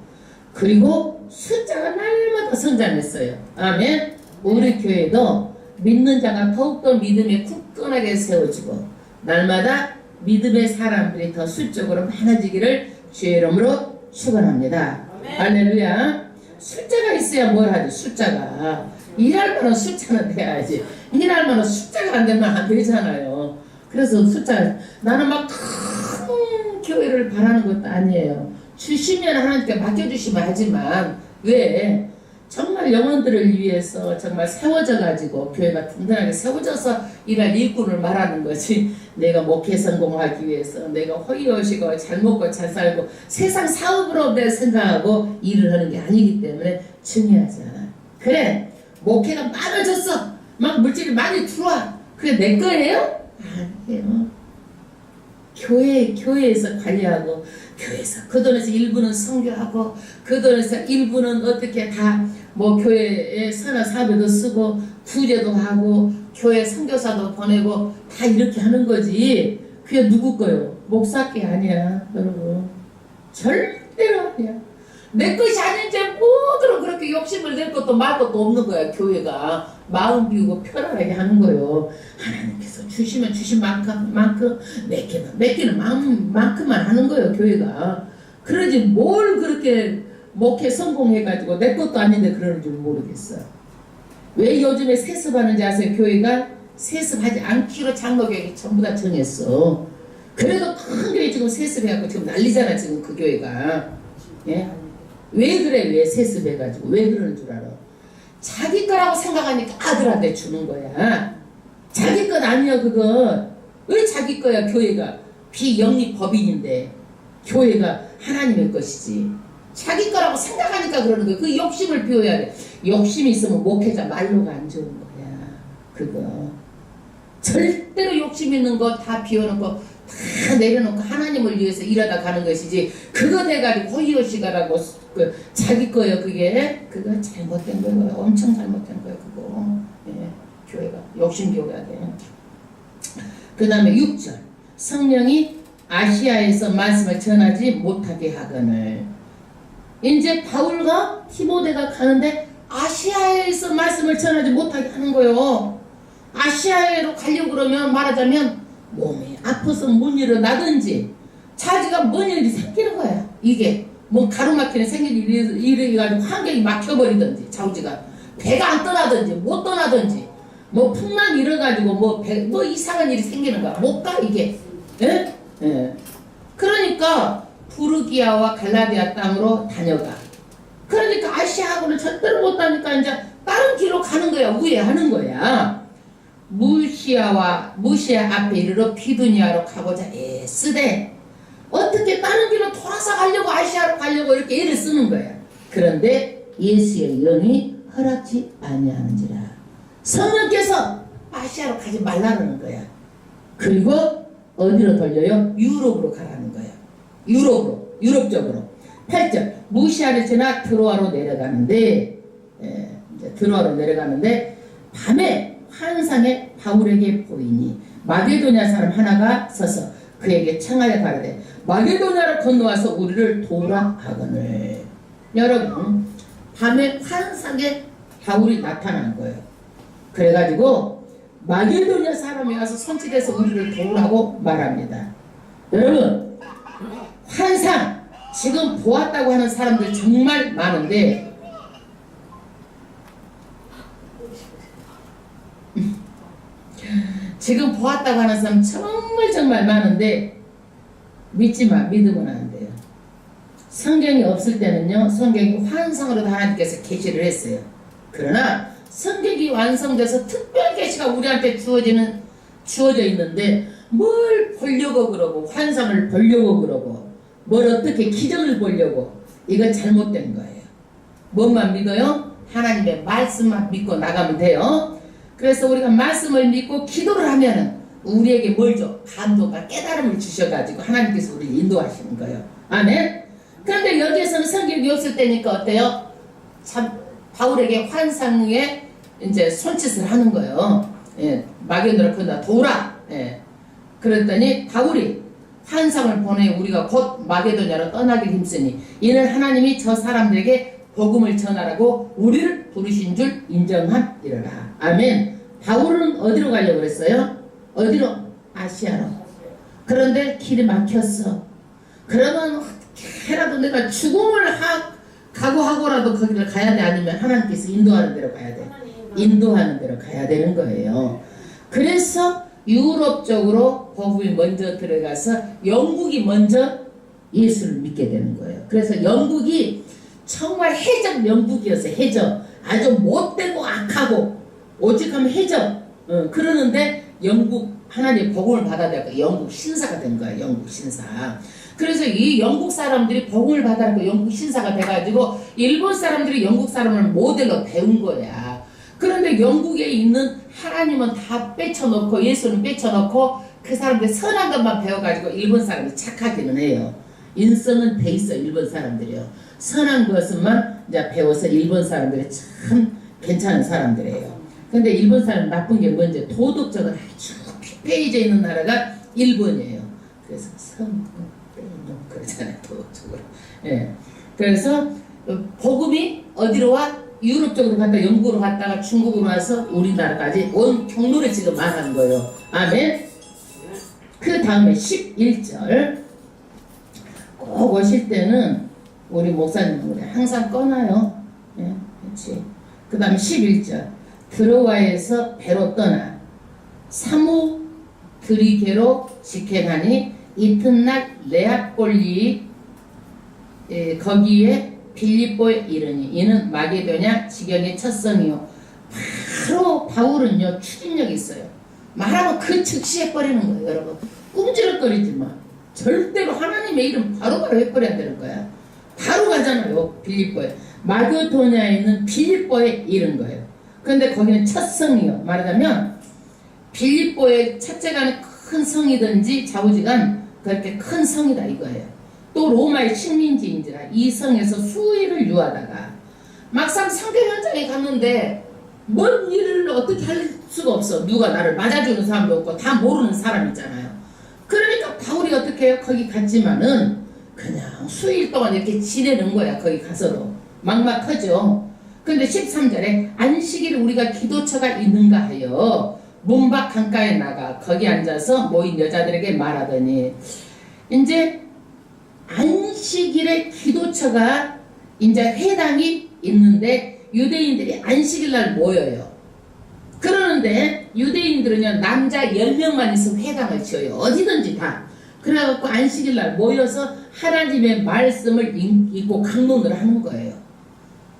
그리고 숫자가 날마다 성장했어요. 아멘. 우리 교회도 믿는 자가 더욱더 믿음이 굳건하게 세워지고 날마다 믿음의 사람들이 더 수적으로 많아지기를 주의 이름으로 축원합니다. 할렐루야. 숫자가 있어야 뭘 하지? 숫자가 일할 만한 숫자는 돼야지. 일할 만한 숫자가 안 되면 안 되잖아요. 그래서 숫자, 나는 막 큰 교회를 바라는 것도 아니에요. 주시면 하나님께 맡겨주시면 하지만, 왜? 정말 영혼들을 위해서 정말 세워져 가지고 교회가 든든하게 세워져서 일할 일꾼을 말하는 거지, 내가 목회 성공하기 위해서 내가 허위허식고 잘 먹고 잘 살고 세상 사업으로 내 생각하고 일을 하는 게 아니기 때문에 중요하지 않아. 그래, 목회가 많아졌어, 막 물질이 많이 들어와, 그게 내 거예요? 아니에요. 교회에서 관리하고, 교회에서 그 돈에서 일부는 선교하고, 그 돈에서 일부는 어떻게 다 뭐 교회에 선화 사업에도 쓰고, 구제도 하고, 교회 선교사도 보내고, 다 이렇게 하는 거지. 그게 누구 거요? 목사께 아니야, 여러분. 절대로 아니야. 내 것이 아닌지 모두로 그렇게 욕심을 낼 것도 말 것도 없는 거야. 교회가 마음 비우고 편안하게 하는 거예요. 하나님께서 주시면 주신 만큼 맡기는 마음만큼만 하는 거예요. 교회가. 그러지 뭘 그렇게 목회 성공해가지고 내 것도 아닌데 그러는 줄 모르겠어. 왜 요즘에 세습하는지 아세요? 교회가 세습하지 않기로 장로교회가 전부 다 정했어. 그래도 큰 교회 지금 세습해갖고 지금 난리잖아. 지금 그 교회가. 예? 왜 그래? 왜 세습해가지고 왜 그러는 줄 알아? 자기 거라고 생각하니까 아들한테 주는 거야. 자기 건 아니야. 그건 왜 자기 거야? 교회가 비영리 법인인데 교회가 하나님의 것이지. 자기 거라고 생각하니까 그러는 거야. 그 욕심을 비워야 돼. 욕심이 있으면 목회자 말로가 안 좋은 거야. 그거 절대로 욕심 있는 거 다 비워놓고 다 내려놓고 하나님을 위해서 일하다 가는 것이지. 그거 돼가지고 호의호식하라고 그 자기 거예요. 그거 잘못된 거예요. 엄청 잘못된 거예요. 그거. 예, 교회가 욕심 비워야 돼. 그 다음에 6절 성령이 아시아에서 말씀을 전하지 못하게 하거늘. 이제 바울과 디모데가 가는데 아시아에서 말씀을 전하지 못하게 하는 거예요. 아시아로 가려고 그러면 말하자면 몸이 아파서 못 일어나든지 자기가 뭔 일이 생기는 거야. 이게 뭐 가로막히는 생긴 일이 가지고 환경이 막혀버리든지 자우지가 배가 안 떠나든지 못 떠나든지 뭐 풍만 일어가지고 뭐 이상한 일이 생기는 거야. 못 가 이게. 예? 예. 그러니까 부르기아와 갈라디아 땅으로 다녀가. 그러니까 아시아하고는 절대로 못 가니까 이제 다른 길로 가는 거야. 우회하는 거야. 무시아 앞에 이르러 비두니아로 가고자 애쓰되 어떻게 다른 길로 돌아서 가려고 아시아로 가려고 이렇게 애를 쓰는 거야. 그런데 예수의 영이 허락지 아니하는지라. 성령께서 아시아로 가지 말라는 거야. 그리고 어디로 돌려요? 유럽으로 가라는 거야. 유럽 쪽으로. 8절 무시아를 지나 드로아로 내려가는데 이제 드로아로 내려가는데 밤에 환상에 바울에게 보이니 마게도냐 사람 하나가 서서 그에게 청하여 가르되 마게도냐로 건너와서 우리를 도우라 하거늘. 여러분 밤에 환상에 바울이 나타난 거예요. 그래가지고 마게도냐 사람이 와서 선지돼서 우리를 도우라고 말합니다. 여러분 환상 지금 보았다고 하는 사람들 정말 많은데 지금 보았다고 하는 사람 정말 많은데 믿지마. 믿으면 안 돼요. 성경이 없을 때는요 성경이 환상으로 하나님께서 계시를 했어요. 그러나 성경이 완성돼서 특별 계시가 우리한테 주어져 있는데 뭘 보려고 그러고 환상을 보려고 그러고 뭘 어떻게 기적을 보려고 이건 잘못된 거예요. 뭐만 믿어요? 하나님의 말씀만 믿고 나가면 돼요. 그래서 우리가 말씀을 믿고 기도를 하면은 우리에게 뭘 줘? 감동과 깨달음을 주셔가지고 하나님께서 우리를 인도하시는 거예요. 아멘? 그런데 여기에서는 성경이 없을 때니까 어때요? 참 바울에게 환상에 이제 손짓을 하는 거예요. 예, 마게도냐로 건너 도우라. 예. 그랬더니 바울이 환상을 보내 우리가 곧 마게도냐로 떠나길 힘쓰니 이는 하나님이 저 사람들에게 복음을 전하라고 우리를 부르신 줄 인정함이러라. 아멘. 바울은 어디로 가려고 그랬어요? 어디로? 아시아로. 그런데 길이 막혔어. 그러면 해라도 내가 죽음을 각오하고라도 거기를 가야 돼. 아니면 하나님께서 인도하는 대로 가야 돼. 인도하는 대로 가야 되는 거예요. 그래서 유럽 쪽으로 복음이 먼저 들어가서 영국이 먼저 예수를 믿게 되는 거예요. 그래서 영국이 정말 해적 영국이었어요. 해적. 아주 못되고 악하고 오직하면 해적. 그러는데 영국 하나님 복음을 받아들고 영국 신사가 된 거예요. 영국 신사. 그래서 이 영국 사람들이 복음을 받아들고 영국 신사가 돼가지고 일본 사람들이 영국 사람을 모델로 배운 거야. 그런데 영국에 있는 하나님은 다 빼쳐놓고 예수는 빼쳐놓고 그 사람들 선한 것만 배워가지고 일본 사람이 착하기는 해요. 인성은 돼 있어 일본 사람들이요. 선한 것만 이제 배워서 일본 사람들이 참 괜찮은 사람들이에요. 근데 일본 사람 나쁜 게 뭔지 도덕적으로 아주 피폐해져 있는 나라가 일본이에요. 그래서 선거 빼놓고 그러잖아요 도덕적으로. 예. 그래서 복음이 어디로 와? 유럽 쪽으로 갔다 영국으로 갔다가 중국으로 와서 우리나라까지 온 경로를 지금 말하는 거예요. 아멘. 그 다음에 11절 꼭 오실 때는 우리 목사님 항상 꺼놔요. 예, 그렇지. 그 다음에 11절 드로아에서 배로 떠나 사무 드리게로 직행하니 이튿날 레아폴리 거기에 빌립보에 이르니 이는 마게도냐 지경의 첫 성이요. 바로 바울은요 추진력이 있어요. 말하면 그 즉시 해버리는 거예요. 여러분 꿈지럭거리지 마. 절대로 하나님의 이름 바로바로 해버려야 되는 거야. 바로 가잖아요. 빌립보에 마게도냐에 있는 빌립보에 이른 거예요. 그런데 거기는 첫 성이요. 말하자면 빌립보에 첫째가 큰 성이든지 좌우지간 그렇게 큰 성이다 이거예요. 또 로마의 식민지인지라 이 성에서 수일을 유하다가 막상 상대 현장에 갔는데 뭔 일을 어떻게 할 수가 없어. 누가 나를 맞아주는 사람도 없고 다 모르는 사람이잖아요. 그러니까 바울이 어떻게 해요? 거기 갔지만은 그냥 수일 동안 이렇게 지내는 거야. 거기 가서도 막막하죠. 근데 13절에 안식일 우리가 기도처가 있는가 하여 문밖 강가에 나가 거기 앉아서 모인 여자들에게 말하더니 이제 안식일에 기도처가 이제 회당이 있는데 유대인들이 안식일날 모여요. 그러는데 유대인들은요 남자 10명만 있으면 회당을 지어요. 어디든지 다. 그래갖고 안식일날 모여서 하나님의 말씀을 읽고 강론을 하는 거예요.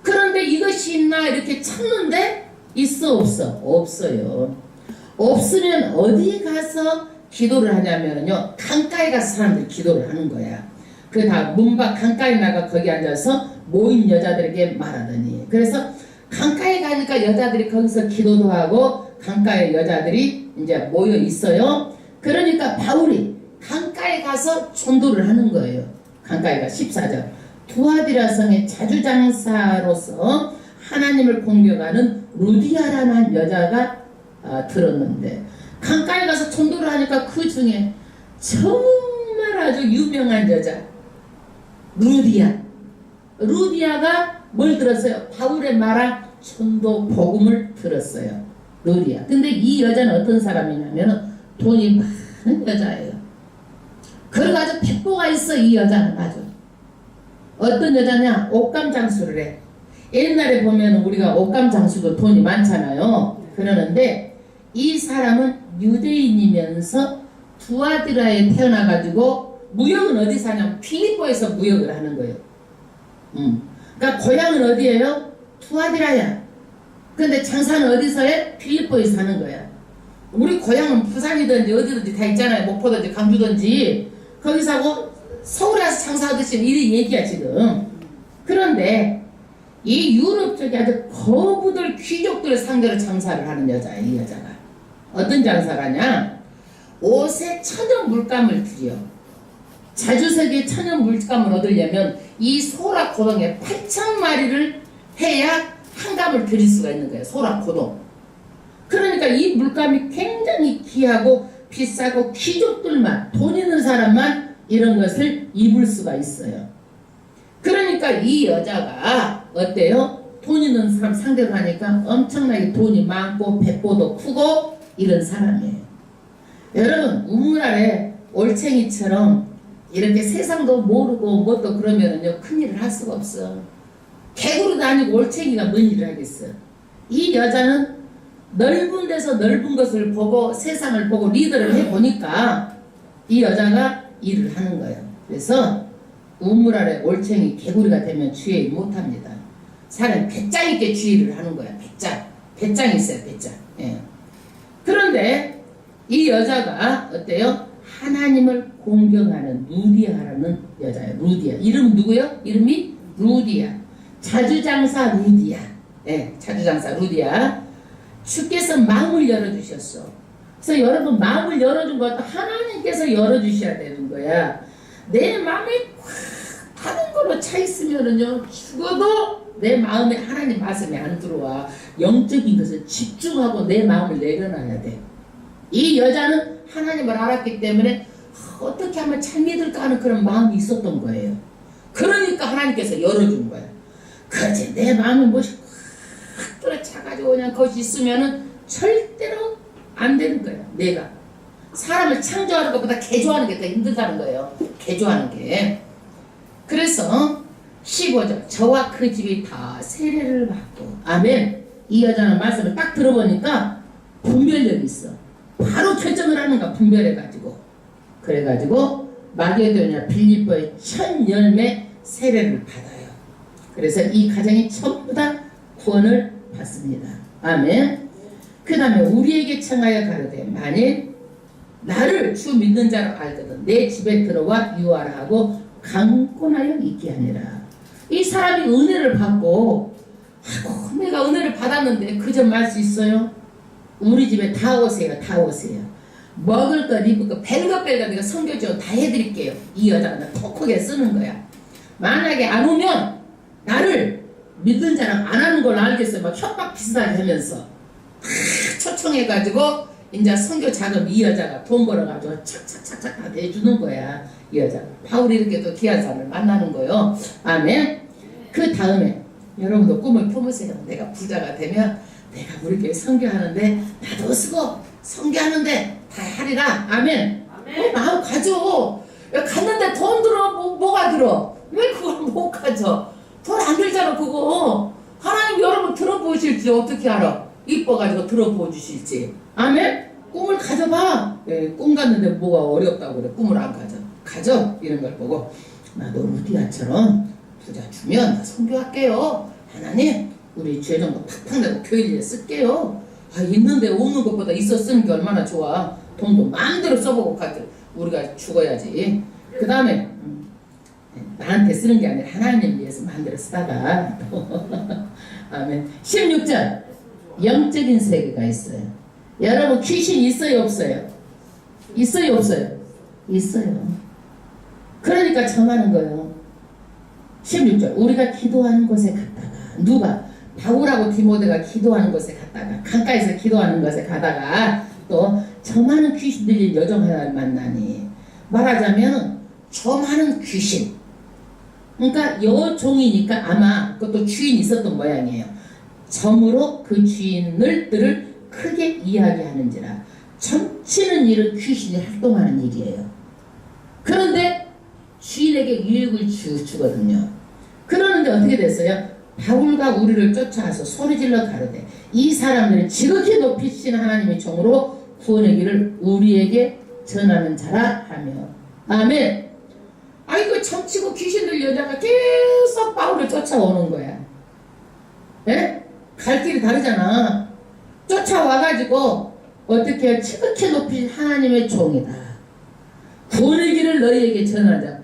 그런데 이것이 있나 이렇게 찾는데 있어 없어? 없어요. 없으면 어디 가서 기도를 하냐면요 강가에 가서 사람들이 기도를 하는 거야. 그 다음 문밖 강가에 나가 거기 앉아서 모인 여자들에게 말하더니 그래서 강가에 가니까 여자들이 거기서 기도도 하고 강가에 여자들이 이제 모여 있어요. 그러니까 바울이 강가에 가서 전도를 하는 거예요. 강가에가 14절 두아디라 성의 자주장사로서 하나님을 공경하는 루디아라는 한 여자가 들었는데 강가에 가서 전도를 하니까 그 중에 정말 아주 유명한 여자 루디아가 뭘 들었어요? 바울의 말한 전도 복음을 들었어요. 루디아. 근데 이 여자는 어떤 사람이냐면 돈이 많은 여자예요. 그래가지고 백보가 있어. 이 여자는 아주 어떤 여자냐? 옷감 장수를 해. 옛날에 보면 우리가 옷감 장수도 돈이 많잖아요. 그러는데 이 사람은 유대인이면서 두아디라에 태어나가지고 무역은 어디서 하냐면 필리포에서 무역을 하는 거예요. 그러니까 고향은 어디예요? 두아디라야. 근데 장사는 어디서 해? 필리포에서 하는 거야. 우리 고향은 부산이든지 어디든지 다 있잖아요. 목포든지 강주든지 거기서 하고 서울에 와서 장사하듯이 이 얘기야 지금. 그런데 이 유럽 쪽에 아주 거부들 귀족들을 상대로 장사를 하는 여자야. 이 여자가 어떤 장사를 하냐? 옷에 천연 물감을 들여. 자주색의 천연 물감을 얻으려면 이 소라 고동에 8,000마리를 해야 한 감을 들일 수가 있는 거예요. 소라 고동. 그러니까 이 물감이 굉장히 귀하고 비싸고 귀족들만 돈 있는 사람만 이런 것을 입을 수가 있어요. 그러니까 이 여자가 어때요? 돈 있는 사람 상대로 하니까 엄청나게 돈이 많고 배보도 크고 이런 사람이에요. 여러분 우물 아래 올챙이처럼 이렇게 세상도 모르고 뭣도 그러면은요 큰일을 할 수가 없어. 개구리 다니고 올챙이가 뭔 일을 하겠어. 이 여자는 넓은 데서 넓은 것을 보고 세상을 보고 리더를 해보니까 이 여자가 일을 하는 거예요. 그래서 우물 아래 올챙이 개구리가 되면 주의 못합니다. 사람 배짱 있게 주의를 하는 거야. 배짱이 있어요. 배짱. 예. 그런데 이 여자가 어때요? 하나님을 공경하는 루디아라는 여자예요. 루디아. 이름 누구요? 이름이 루디아. 자주장사 루디아. 예, 자주장사 루디아. 주께서 마음을 열어주셨어. 그래서 여러분 마음을 열어준 것도 하나님께서 열어주셔야 되는 거야. 내 마음이 다른 거로 차 있으면은요 죽어도 내 마음에 하나님 말씀이 안 들어와. 영적인 것을 집중하고 내 마음을 내려놔야 돼. 이 여자는 하나님을 알았기 때문에 어떻게 하면 잘 믿을까 하는 그런 마음이 있었던 거예요. 그러니까 하나님께서 열어준 거야. 그렇지 내 마음이 무엇이 확 들어차가지고 그냥 거기 있으면은 절대로 안 되는 거야. 내가 사람을 창조하는 것보다 개조하는 게 더 힘들다는 거예요. 개조하는 게. 그래서 15절 저와 그 집이 다 세례를 받고 아멘. 이 여자는 말씀을 딱 들어보니까 분별력이 있어. 바로 결정을 하는 거야. 분별해가지고. 그래가지고 마게도냐 빌립보의 첫 열매 세례를 받아요. 그래서 이 가정이 전부 다 구원을 받습니다. 아멘. 그 다음에 우리에게 청하여 가로되 만일 나를 주 믿는 자로 알거든 내 집에 들어와 유하라 하고 강권하여 있게 하니라. 이 사람이 은혜를 받고 아이고 내가 은혜를 받았는데 그저 말 수 있어요? 우리 집에 다 오세요. 다 오세요. 먹을 것 입을 것 벨거벨거 내가 섬겨줘 다 해드릴게요. 이 여자가 톡하게 쓰는 거야. 만약에 안 오면 나를 믿는 자랑 안 하는 걸로 알겠어요. 막 협박 비슷하게 하면서 초청해가지고 이제 선교 자금 이 여자가 돈 벌어가지고 착착착착 다 내주는 거야. 이 여자 바울이 이렇게 또 귀한 사람을 만나는 거요. 아멘. 그 다음에 여러분도 꿈을 품으세요. 내가 부자가 되면 내가 우리 교회 선교하는데 나도 쓰고 선교하는데 다 하리라. 아멘. 마음 가져. 갔는데 돈 들어 뭐가 들어? 왜 그걸 못 가져? 돈 안 들잖아 그거. 하나님 여러분 들어보실지 어떻게 알아? 이뻐가지고 들어보주실지. 아멘? 꿈을 가져봐. 예, 꿈 갔는데 뭐가 어렵다고 그래. 꿈을 안 가져. 가져. 이런 걸 보고 나도 루디아처럼 부자 주면 나 선교할게요. 하나님 우리 죄 정도 팍팍 내고 교회 일에 쓸게요. 아, 있는데 없는 것보다 있어 쓰는 게 얼마나 좋아. 돈도 마음대로 써보고 가지. 우리가 죽어야지. 그 다음에 나한테 쓰는 게 아니라 하나님 위해서 마음대로 쓰다가 아멘. 16절 영적인 세계가 있어요. 여러분 귀신 있어요 없어요? 있어요 없어요? 있어요. 그러니까 점하는 거예요. 16절 우리가 기도하는 곳에 갔다가 누가? 바울하고 디모데가 기도하는 곳에 갔다가 강가에서 기도하는 곳에 가다가 또 점하는 귀신들이 여정 하나를 만나니 말하자면 점하는 귀신 그러니까 여종이니까 아마 그것도 주인이 있었던 모양이에요. 점으로 그 주인들을 크게 이야기하는지라 점치는 일은 귀신이 활동하는 일이에요. 그런데 주인에게 유익을 주거든요. 그러는데 어떻게 됐어요? 바울과 우리를 쫓아와서 소리질러 가로되 이 사람들은 지극히 높이신 하나님의 종으로 구원의 길을 우리에게 전하는 자라 하며 아멘. 아이고 점치고 귀신 들 여자가 계속 바울을 쫓아오는 거야. 예? 갈 길이 다르잖아. 쫓아와가지고 어떻게 해요? 지극히 높이신 하나님의 종이다. 구원의 길을 너희에게 전하자.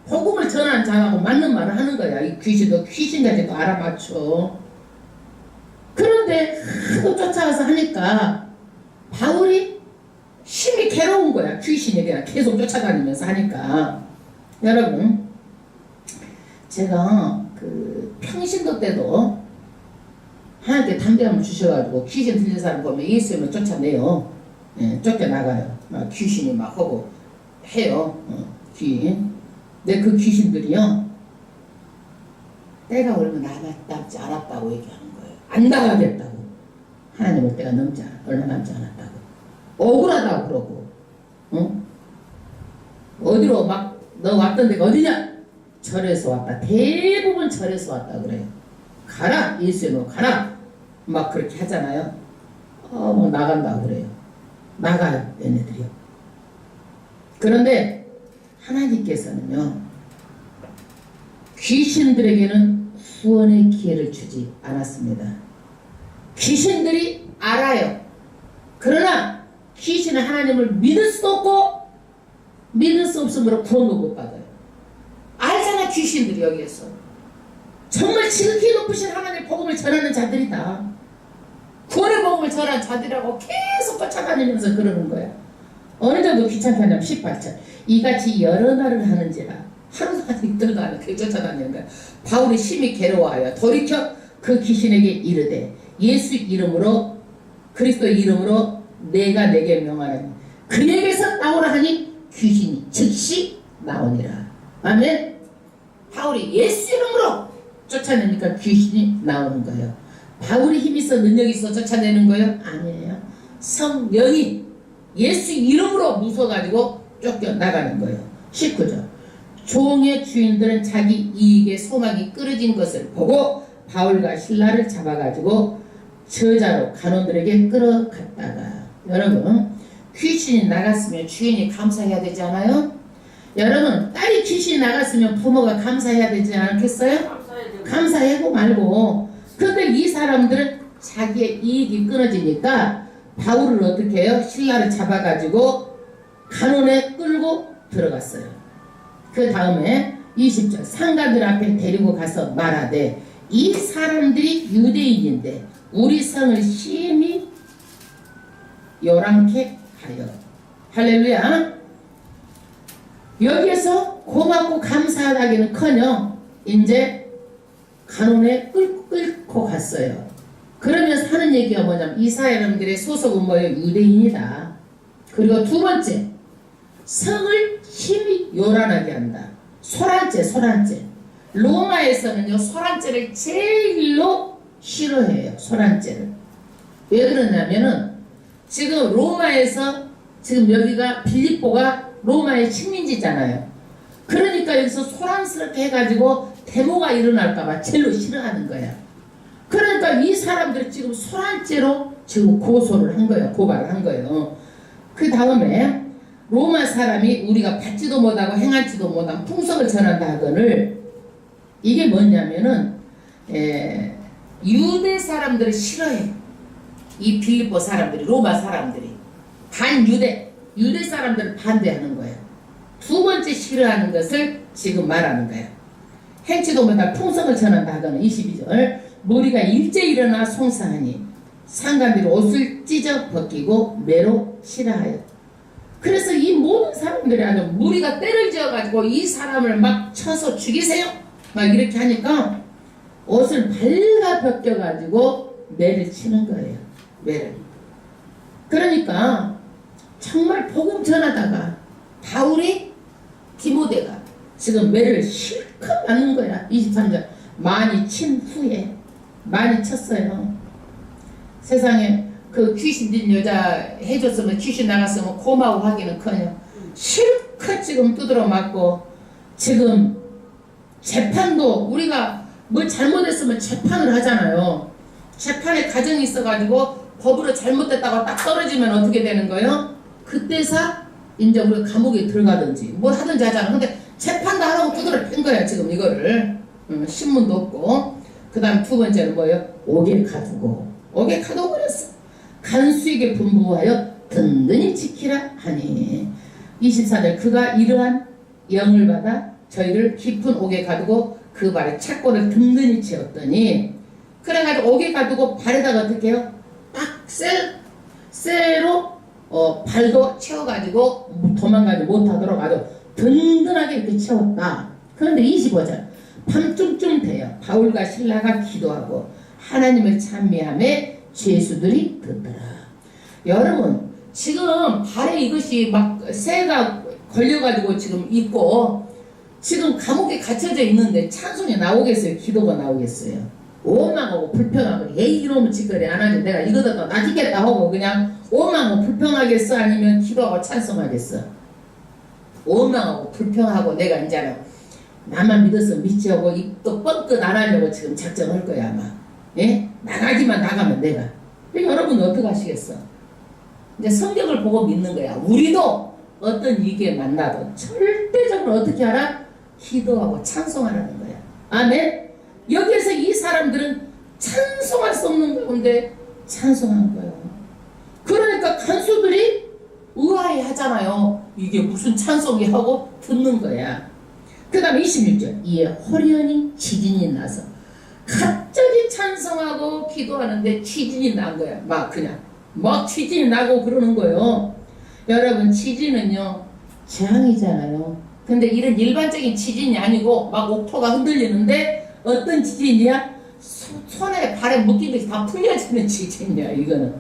복음을 전하는 자하고 맞는 말을 하는 거야. 이 귀신도 귀신까지도 알아맞혀. 그런데 하도 쫓아와서 하니까 바울이 힘이 괴로운 거야. 귀신이 그냥 계속 쫓아다니면서 하니까. 여러분 제가 그 평신도 때도 하나님께 담대함을 주셔가지고 귀신 들린 사람 보면 예수님을 쫓아내요. 예, 쫓겨나가요. 막 귀신이 막 하고 해요. 귀인. 근데 그 귀신들이요 때가 얼마 남지 않았다고 얘기하는 거예요. 안 나가겠다고. 하나님을 때가 얼마 남지 않았다고. 억울하다고 그러고. 어디로 막 너 왔던 데가 어디냐? 절에서 왔다. 대부분 절에서 왔다 그래요. 가라 예수님으로 가라. 막 그렇게 하잖아요. 뭐 나간다고 그래요. 나가요 얘네들이요. 그런데 하나님께서는요 귀신들에게는 구원의 기회를 주지 않았습니다. 귀신들이 알아요. 그러나 귀신은 하나님을 믿을 수도 없고 믿을 수 없으므로 구원도 못 받아요. 알잖아 귀신들이 여기에서. 정말 지극히 높으신 하나님의 복음을 전하는 자들이다. 구원의 복음을 전한 자들이라고 계속 쫓아다니면서 그러는 거야. 어느 정도 귀찮게 하냐면 18절. 이같이 여러 날을 하는지라 하루도 이틀도 안 그렇게 쫓아다니는 거야. 바울이 심히 괴로워하여 돌이켜 그 귀신에게 이르되 예수 이름으로 그리스도 이름으로 내가 내게 명하노니 그에게서 나오라 하니 귀신이 즉시 나오니라. 아멘. 바울이 예수 이름으로 쫓아내니까 귀신이 나오는 거예요. 바울이 힘이 있어 능력이 있어 쫓아내는 거예요? 아니에요. 성령이 예수 이름으로 무서워가지고 쫓겨나가는 거예요. 19절. 종의 주인들은 자기 이익에 소망이 끊어진 것을 보고 바울과 실라를 잡아가지고 저자로 간원들에게 끌어갔다가, 여러분 귀신이 나갔으면 주인이 감사해야 되지 않아요? 여러분 딸이 귀신이 나갔으면 부모가 감사해야 되지 않겠어요? 감사하고 말고. 근데 이 사람들은 자기의 이익이 끊어지니까 바울을 어떻게 해요? 신라를 잡아가지고 간원에 끌고 들어갔어요. 그 다음에 20절. 상관들 앞에 데리고 가서 말하되 이 사람들이 유대인인데 우리 성을 심히 요란케 하여. 할렐루야. 여기에서 고맙고 감사하다기는커녕 이제 간원에 끌고 갔어요. 그러면서 하는 얘기가 뭐냐면 이 사람들의 소속은 뭐예요? 유대인이다. 그리고 두 번째, 성을 힘이 요란하게 한다. 소란죄. 로마에서는요 소란죄를 제일로 싫어해요. 소란죄를. 왜 그러냐면은 지금 로마에서 지금 여기가 빌립보가 로마의 식민지잖아요. 그러니까 여기서 소란스럽게 해가지고 데모가 일어날까봐 제일로 싫어하는 거야. 그러니까 이 사람들이 지금 소란죄로 지금 고소를 한 거예요. 고발을 한 거예요. 그 다음에 로마 사람이 우리가 받지도 못하고 행하지도 못한 풍속을 전한다 하거늘, 이게 뭐냐면은 유대 사람들을 싫어해. 이 빌립보 사람들이, 로마 사람들이 유대 사람들을 반대하는 거예요. 두 번째 싫어하는 것을 지금 말하는 거예요. 행치도 못한 풍성을 전한다 하거늘 22절. 무리가 일제 일어나 송사하니 상관들이 옷을 찢어 벗기고 매로 싫어하여. 그래서 이 모든 사람들이 아주 무리가 때를 지어가지고 이 사람을 막 쳐서 죽이세요 막 이렇게 하니까 옷을 발가 벗겨가지고 매를 치는 거예요. 매를. 그러니까 정말 복음 전하다가 바울이 디모데가 지금 매를 실컷 맞는 거야. 23절. 많이 친 후에 많이 쳤어요. 세상에 그 귀신 든 여자 해줬으면 귀신 나갔으면 고마워하기는커녕 실컷 지금 두드러 맞고, 지금 재판도 우리가 뭐 잘못했으면 재판을 하잖아요. 재판에 가정이 있어가지고 법으로 잘못됐다고 딱 떨어지면 어떻게 되는 거예요? 그때서 이제 우리가 감옥에 들어가든지 뭘 하든지 하잖아. 근데 재판도 안 하고 두드러 팬 거야 지금 이거를. 신문도 없고. 그 다음 두 번째는 뭐예요? 옥에 가둬버렸어. 간수에게 분부하여 든든히 지키라 하니. 24절. 그가 이러한 영을 받아 저희를 깊은 옥에 가두고 그 발에 착고를 든든히 채웠더니, 그래가지고 옥에 가두고 발에다가 어떻게 해요? 딱 쇠로 발도 채워가지고 도망가지 못하도록 아주 든든하게 이렇게 채웠다. 그런데 25절. 밤중쯤 되어 바울과 실라가 기도하고 하나님을 찬미하며 죄수들이 듣더라. 여러분 지금 발에 이것이 막 쇠가 걸려가지고 지금 있고 지금 감옥에 갇혀져 있는데 찬송이 나오겠어요? 기도가 나오겠어요? 원망하고 불평하고 에이 이놈의 짓거리 안 하지 내가 이거다 더 나지겠다 하고 그냥 원망하고 불평하겠어? 아니면 기도하고 찬송하겠어? 원망하고 불평하고 내가 이제는 나만 믿어서 믿지 하고 입도 뻥끗 안 하려고 지금 작정할 거야 아마. 예? 나가기만 나가면 내가. 여러분 어떻게 하시겠어? 이제 성경을 보고 믿는 거야. 우리도 어떤 위기에 만나도 절대적으로 어떻게 하라? 기도하고 찬송하라는 거야. 아멘? 여기에서 이 사람들은 찬송할 수 없는 가운데 찬송한 거예요. 그러니까 간수들이 의아해 하잖아요. 이게 무슨 찬송이 하고 듣는 거야. 그 다음에 26절. 이에 호련히 지진이 나서 갑자기 찬송 찬송하고 기도하는데 치진이 난 거야. 막 그냥 막 치진이 나고 그러는 거예요. 여러분, 치진은요 재앙이잖아요. 근데 이런 일반적인 치진이 아니고 막 옥토가 흔들리는데 어떤 치진이야? 손에 발에 묶인 것이 다 풀려지는 지진이야. 이거는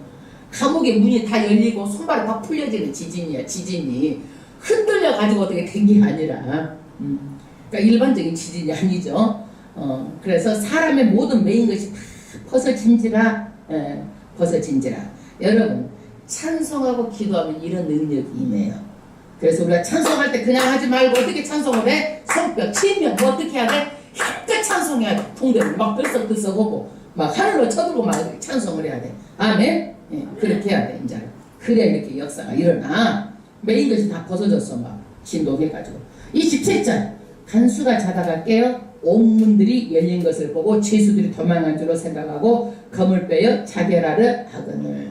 감옥의 문이 다 열리고 손발이 다 풀려지는 지진이야. 지진이 흔들려 가지고 어떻게 된 게 아니라 그러니까 일반적인 지진이 아니죠. 그래서 사람의 모든 메인 것이 다 벗어진지라, 벗어진지라. 여러분, 찬송하고 기도하면 이런 능력이 임해요. 그래서 우리가 찬송할 때 그냥 하지 말고 어떻게 찬송을 해? 성벽, 치면 뭐 어떻게 해야 돼? 힘껏 찬송해야 돼. 통대를 막 들썩들썩 오고 막 하늘로 쳐들고 막 찬송을 해야 돼. 아멘? 예, 그렇게 해야 돼. 이제 그래야 이렇게 역사가 일어나. 메인 것이 다 벗어졌어. 막 진동해가지고. 27절, 간수가 자다가 깨어 옥문들이 열린 것을 보고 죄수들이 도망한 줄로 생각하고 검을 빼어 자결하려 하거늘.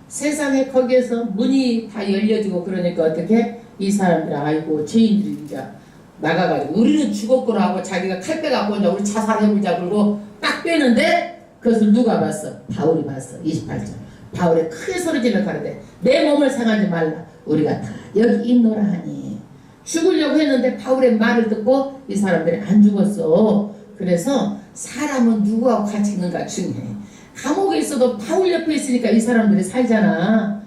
세상에 거기에서 문이 다 열려지고 그러니까 어떻게 이 사람들 아이고 죄인들이 이제 나가가지고 우리는 죽었구나 하고 자기가 칼 빼갖고 이제 우리 자살해보자 그러고 딱 빼는데 그것을 누가 봤어? 바울이 봤어. 28절. 바울이 크게 소리질러 가르되 내 몸을 상하지 말라. 우리가 다 여기 있노라 하니. 죽으려고 했는데 바울의 말을 듣고 이 사람들이 안 죽었어. 그래서 사람은 누구하고 같이 있는가 중요해. 감옥에 있어도 바울 옆에 있으니까 이 사람들이 살잖아.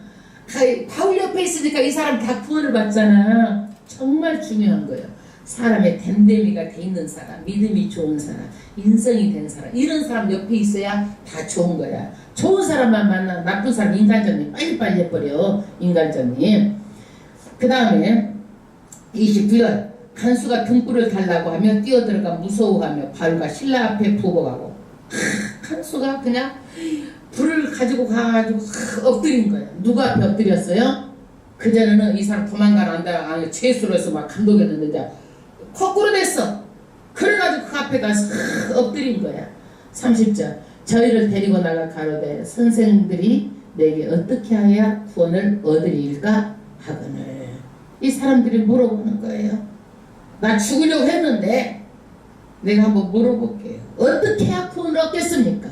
바울 옆에 있으니까 이 사람 다 구원을 받잖아. 정말 중요한 거예요. 사람의 댐댐이가 돼 있는 사람, 믿음이 좋은 사람, 인성이 된 사람, 이런 사람 옆에 있어야 다 좋은 거야. 좋은 사람만 만나 나쁜 사람 인간적님 빨리빨리 해버려. 인간적님. 그 다음에 29절, 간수가 등불을 달라고 하며 뛰어들어가 무서워하며 바울과 신라 앞에 부복하고, 간수가 그냥 불을 가지고 가가지고 엎드린 거야. 누가 앞에 엎드렸어요? 그전에는 이 사람 도망가란다 죄수로 해서 막 감독했는데 거꾸로 됐어. 그래가지고 그 앞에 가서 엎드린 거야. 30절, 저희를 데리고 나가 가로되 선생들이 내게 어떻게 하여야 구원을 얻으리일까 하거늘. 이 사람들이 물어보는 거예요. 나 죽으려고 했는데 내가 한번 물어볼게요. 어떻게 해야 구원을 얻겠습니까?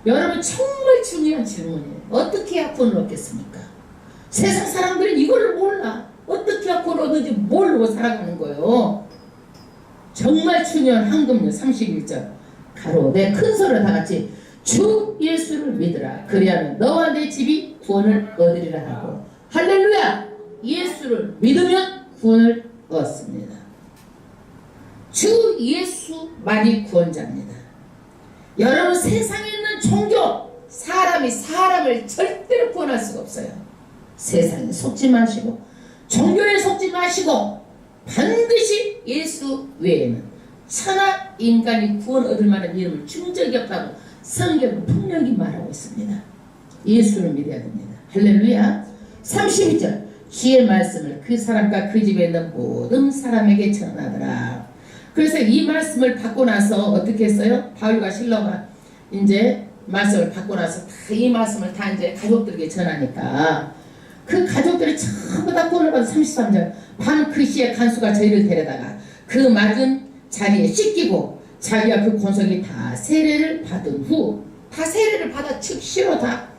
여러분, 정말 중요한 질문이에요. 어떻게 해야 구원을 얻겠습니까? 세상 사람들은 이거를 몰라. 어떻게 해야 구원을 얻는지 모르고 살아가는 거예요. 정말 중요한 황금률 31절. 가로되 큰 소리로 다 같이 주 예수를 믿으라. 그리하면 너와 내 집이 구원을 얻으리라 하고. 할렐루야! 예수를 믿으면 구원을 얻습니다. 주 예수만이 구원자입니다. 여러분, 세상에 있는 종교, 사람이 사람을 절대로 구원할 수가 없어요. 세상에 속지 마시고 종교에 속지 마시고 반드시 예수 외에는 천하 인간이 구원 얻을 만한 이름을 준 적이 없다고 성경은 분명히 말하고 있습니다. 예수를 믿어야 됩니다. 할렐루야. 32절, 주의 말씀을 그 사람과 그 집에 있는 모든 사람에게 전하더라. 그래서 이 말씀을 받고 나서 어떻게 했어요? 바울과 실라가 이제 말씀을 받고 나서 이 말씀을 다 이제 가족들에게 전하니까 그 가족들이 전부 다 구원을 받아. 33절, 밤 그 시에 간수가 저희를 데려다가 그 맞은 자리에 씻기고 자기와 그 권속이 다 세례를 받은 후, 다 세례를 받아 즉시로 다.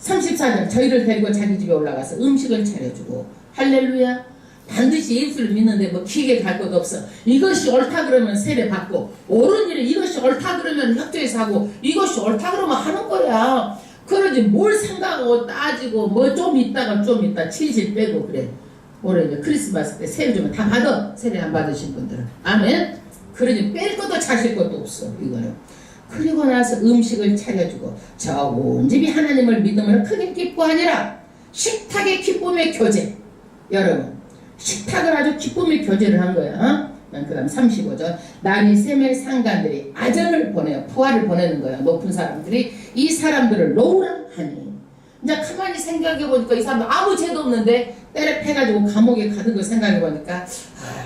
34절, 저희를 데리고 자기 집에 올라가서 음식을 차려주고. 할렐루야. 반드시 예수를 믿는데 뭐 기계 갈 것도 없어. 이것이 옳다 그러면 세례 받고, 옳은 일에 이것이 옳다 그러면 협조해서 하고, 이것이 옳다 그러면 하는 거야. 그러지 뭘 생각하고 따지고 뭐 좀 있다가 좀 있다 칠칠 빼고 그래. 올해 이제 크리스마스 때 세례 주면 다 받아. 세례 안 받으신 분들은. 아멘. 그러니 뺄 것도 차실 것도 없어. 이거는. 그리고 나서 음식을 차려주고 저 온 집이 하나님을 믿음으로 크게 기뻐하니라. 식탁의 기쁨의 교제. 여러분, 식탁을 아주 기쁨의 교제를 한 거야. 그 다음 35절, 날이 셈의 상관들이 아전을 보내요. 부하를 보내는 거야. 높은 사람들이 이 사람들을 놓으라 하니. 이제 가만히 생각해보니까 이 사람들 아무 죄도 없는데 때려 패가지고 감옥에 가는 걸 생각해보니까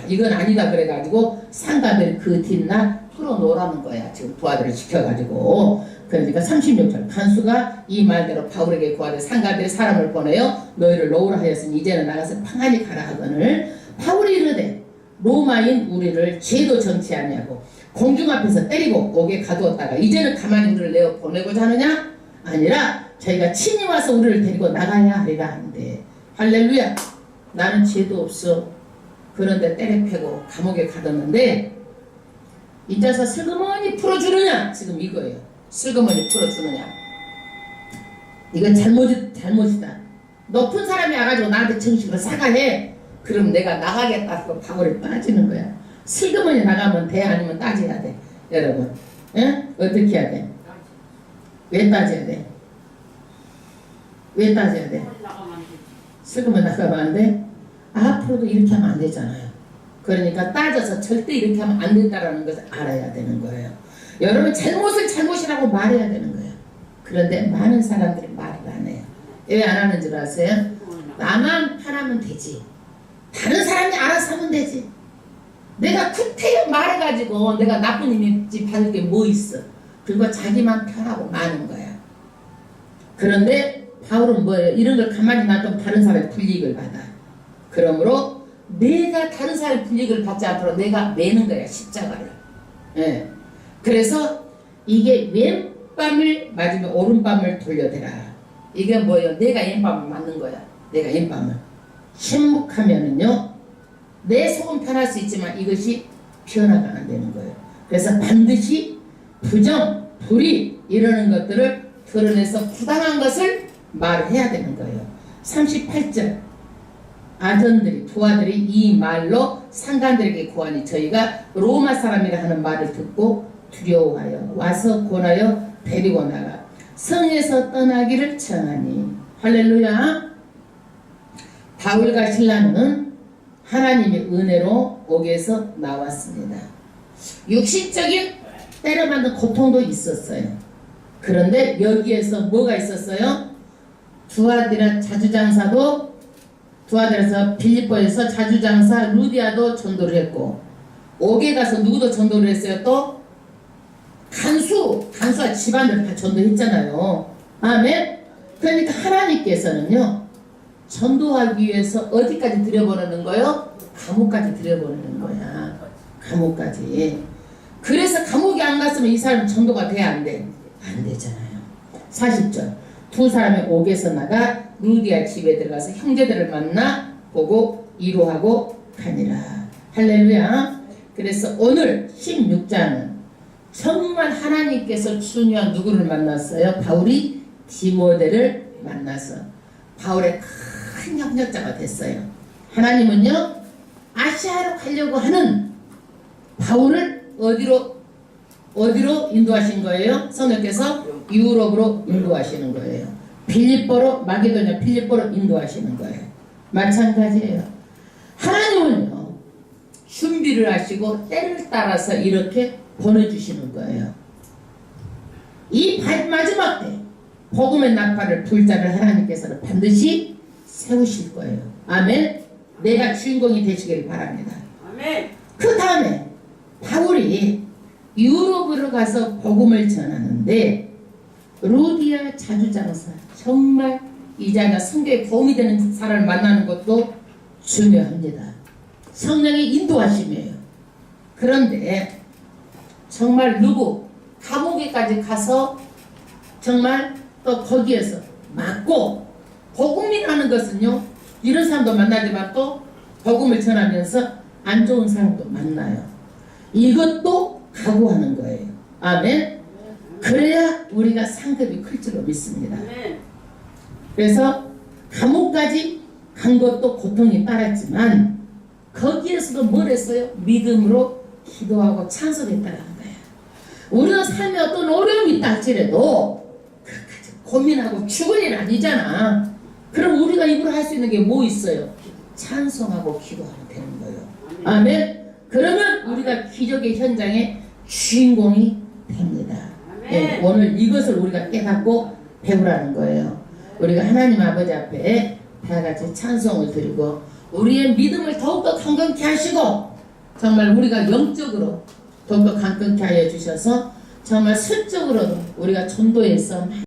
이건 아니다 그래가지고 상관들이 그 뒷날 풀어놓으라는 거야. 지금 부하들을 지켜가지고. 그러니까 36절, 간수가 이 말대로 바울에게 구하되 상관들이 사람을 보내요. 너희를 놓으라 하였으니 이제는 나가서 평안히 가라 하거늘. 바울이 이르되 로마인 우리를 죄도 정치 아니하고 공중 앞에서 때리고 옥에 가두었다가 이제는 가만히 우리를 내어 보내고자 하느냐? 아니라 저희가 친히 와서 우리를 데리고 나가야 하리라 하는데, 할렐루야. 나는 죄도 없어. 그런데 때려 패고 감옥에 가뒀는데 이제서 슬그머니 풀어주느냐? 지금 이거예요. 슬그머니 풀어주느냐? 이건 잘못이다. 높은 사람이 와가지고 나한테 정식으로 사과해. 그럼 내가 나가겠다고 각오를 빠지는 거야. 슬그머니 나가면 돼? 아니면 따져야 돼? 여러분, 예? 어떻게 해야 돼? 왜 따져야 돼? 왜 따져야 돼? 슬그머니 나가면 안 돼? 앞으로도 이렇게 하면 안 되잖아요. 그러니까 따져서 절대 이렇게 하면 안 된다라는 것을 알아야 되는 거예요. 여러분, 잘못을 잘못이라고 말해야 되는 거예요. 그런데 많은 사람들이 말을 안 해요. 왜 안 하는 줄 아세요? 나만 편하면 되지. 다른 사람이 알아서 하면 되지. 내가 구태여 말해가지고 내가 나쁜 이미지 받을 게 뭐 있어. 그리고 자기만 편하고 마는 거야. 그런데 바울은 뭐예요? 이런 걸 가만히 놔두면 다른 사람의 불이익을 받아. 그러므로 내가 다른 사람의 불이익을 받지 않도록 내가 매는 거야, 십자가를. 예. 그래서 이게 왼밤을 맞으면 오른밤을 돌려대라. 이게 뭐예요? 내가 왼밤을 맞는 거야. 내가 왼밤을. 침묵하면은요, 내 속은 편할 수 있지만 이것이 변화가 안 되는 거예요. 그래서 반드시 부정, 불의 이러는 것들을 드러내서 부당한 것을 말해야 되는 거예요. 38절 아전들이 부하들이 이 말로 상관들에게 고하니 저희가 로마 사람이라 하는 말을 듣고 두려워하여 와서 권하여 데리고 나가 성에서 떠나기를 청하니, 할렐루야. 바울과 실라는 하나님의 은혜로 옥에서 나왔습니다. 육신적인 때려맞는 고통도 있었어요. 그런데 여기에서 뭐가 있었어요? 두아디라 자주장사도, 두아디라에서 빌립보에서 자주장사 루디아도 전도를 했고, 옥에 가서 누구도 전도를 했어요? 또 간수와 집안을 다 전도했잖아요. 아멘. 그러니까 하나님께서는요, 전도하기 위해서 어디까지 들여보내는 거예요? 감옥까지 들여보내는 거야. 감옥까지. 그래서 감옥에 안 갔으면 이 사람은 전도가 돼야 안 돼? 안 되잖아요. 40절 두 사람이 옥에서 나가 루디아 집에 들어가서 형제들을 만나 보고 위로하고 가니라. 할렐루야. 그래서 오늘 16장은 정말 하나님께서 중요한 누구를 만났어요? 바울이 디모데를 만나서 바울의 큰 협력자가 됐어요. 하나님은요, 아시아로 가려고 하는 바울을 어디로 인도하신 거예요? 성령께서 유럽으로 인도하시는 거예요. 빌립보로, 마게도냐 빌립보로 인도하시는 거예요. 마찬가지예요. 하나님은요, 준비를 하시고 때를 따라서 이렇게 보내주시는 거예요. 이 마지막 때 복음의 나팔을 불 자를 하나님께서는 반드시 세우실 거예요. 아멘. 내가 주인공이 되시길 바랍니다. 아멘. 그 다음에 바울이 유럽으로 가서 복음을 전하는데 루디아 자주장사, 정말 이 자가 성경에 도움이 되는 사람을 만나는 것도 중요합니다. 성령의 인도하심이에요. 그런데 정말 감옥에까지 가서 정말 또 거기에서 맞고, 복음이라는 것은요, 이런 사람도 만나지만 또 복음을 전하면서 안 좋은 사람도 만나요. 이것도 각오하는 거예요. 아멘. 그래야 우리가 상급이 클 줄로 믿습니다. 그래서 감옥까지 간 것도 고통이 따랐지만 거기에서도 뭘 했어요? 믿음으로 기도하고 찬송했다는 거예요. 우리는 삶에 어떤 어려움이 있다 할지라도 그렇게 고민하고 죽을 일 아니잖아. 그럼 우리가 입으로 할 수 있는 게 뭐 있어요? 찬송하고 기도하면 되는 거예요. 아멘. 그러면 우리가 기적의 현장의 주인공이 됩니다. 네, 오늘 이것을 우리가 깨닫고 배우라는 거예요. 우리가 하나님 아버지 앞에 다 같이 찬송을 드리고 우리의 믿음을 더욱더 강건케 하시고, 정말 우리가 영적으로 더욱더 강건케 하여 주셔서 정말 슬적으로도 우리가 전도에서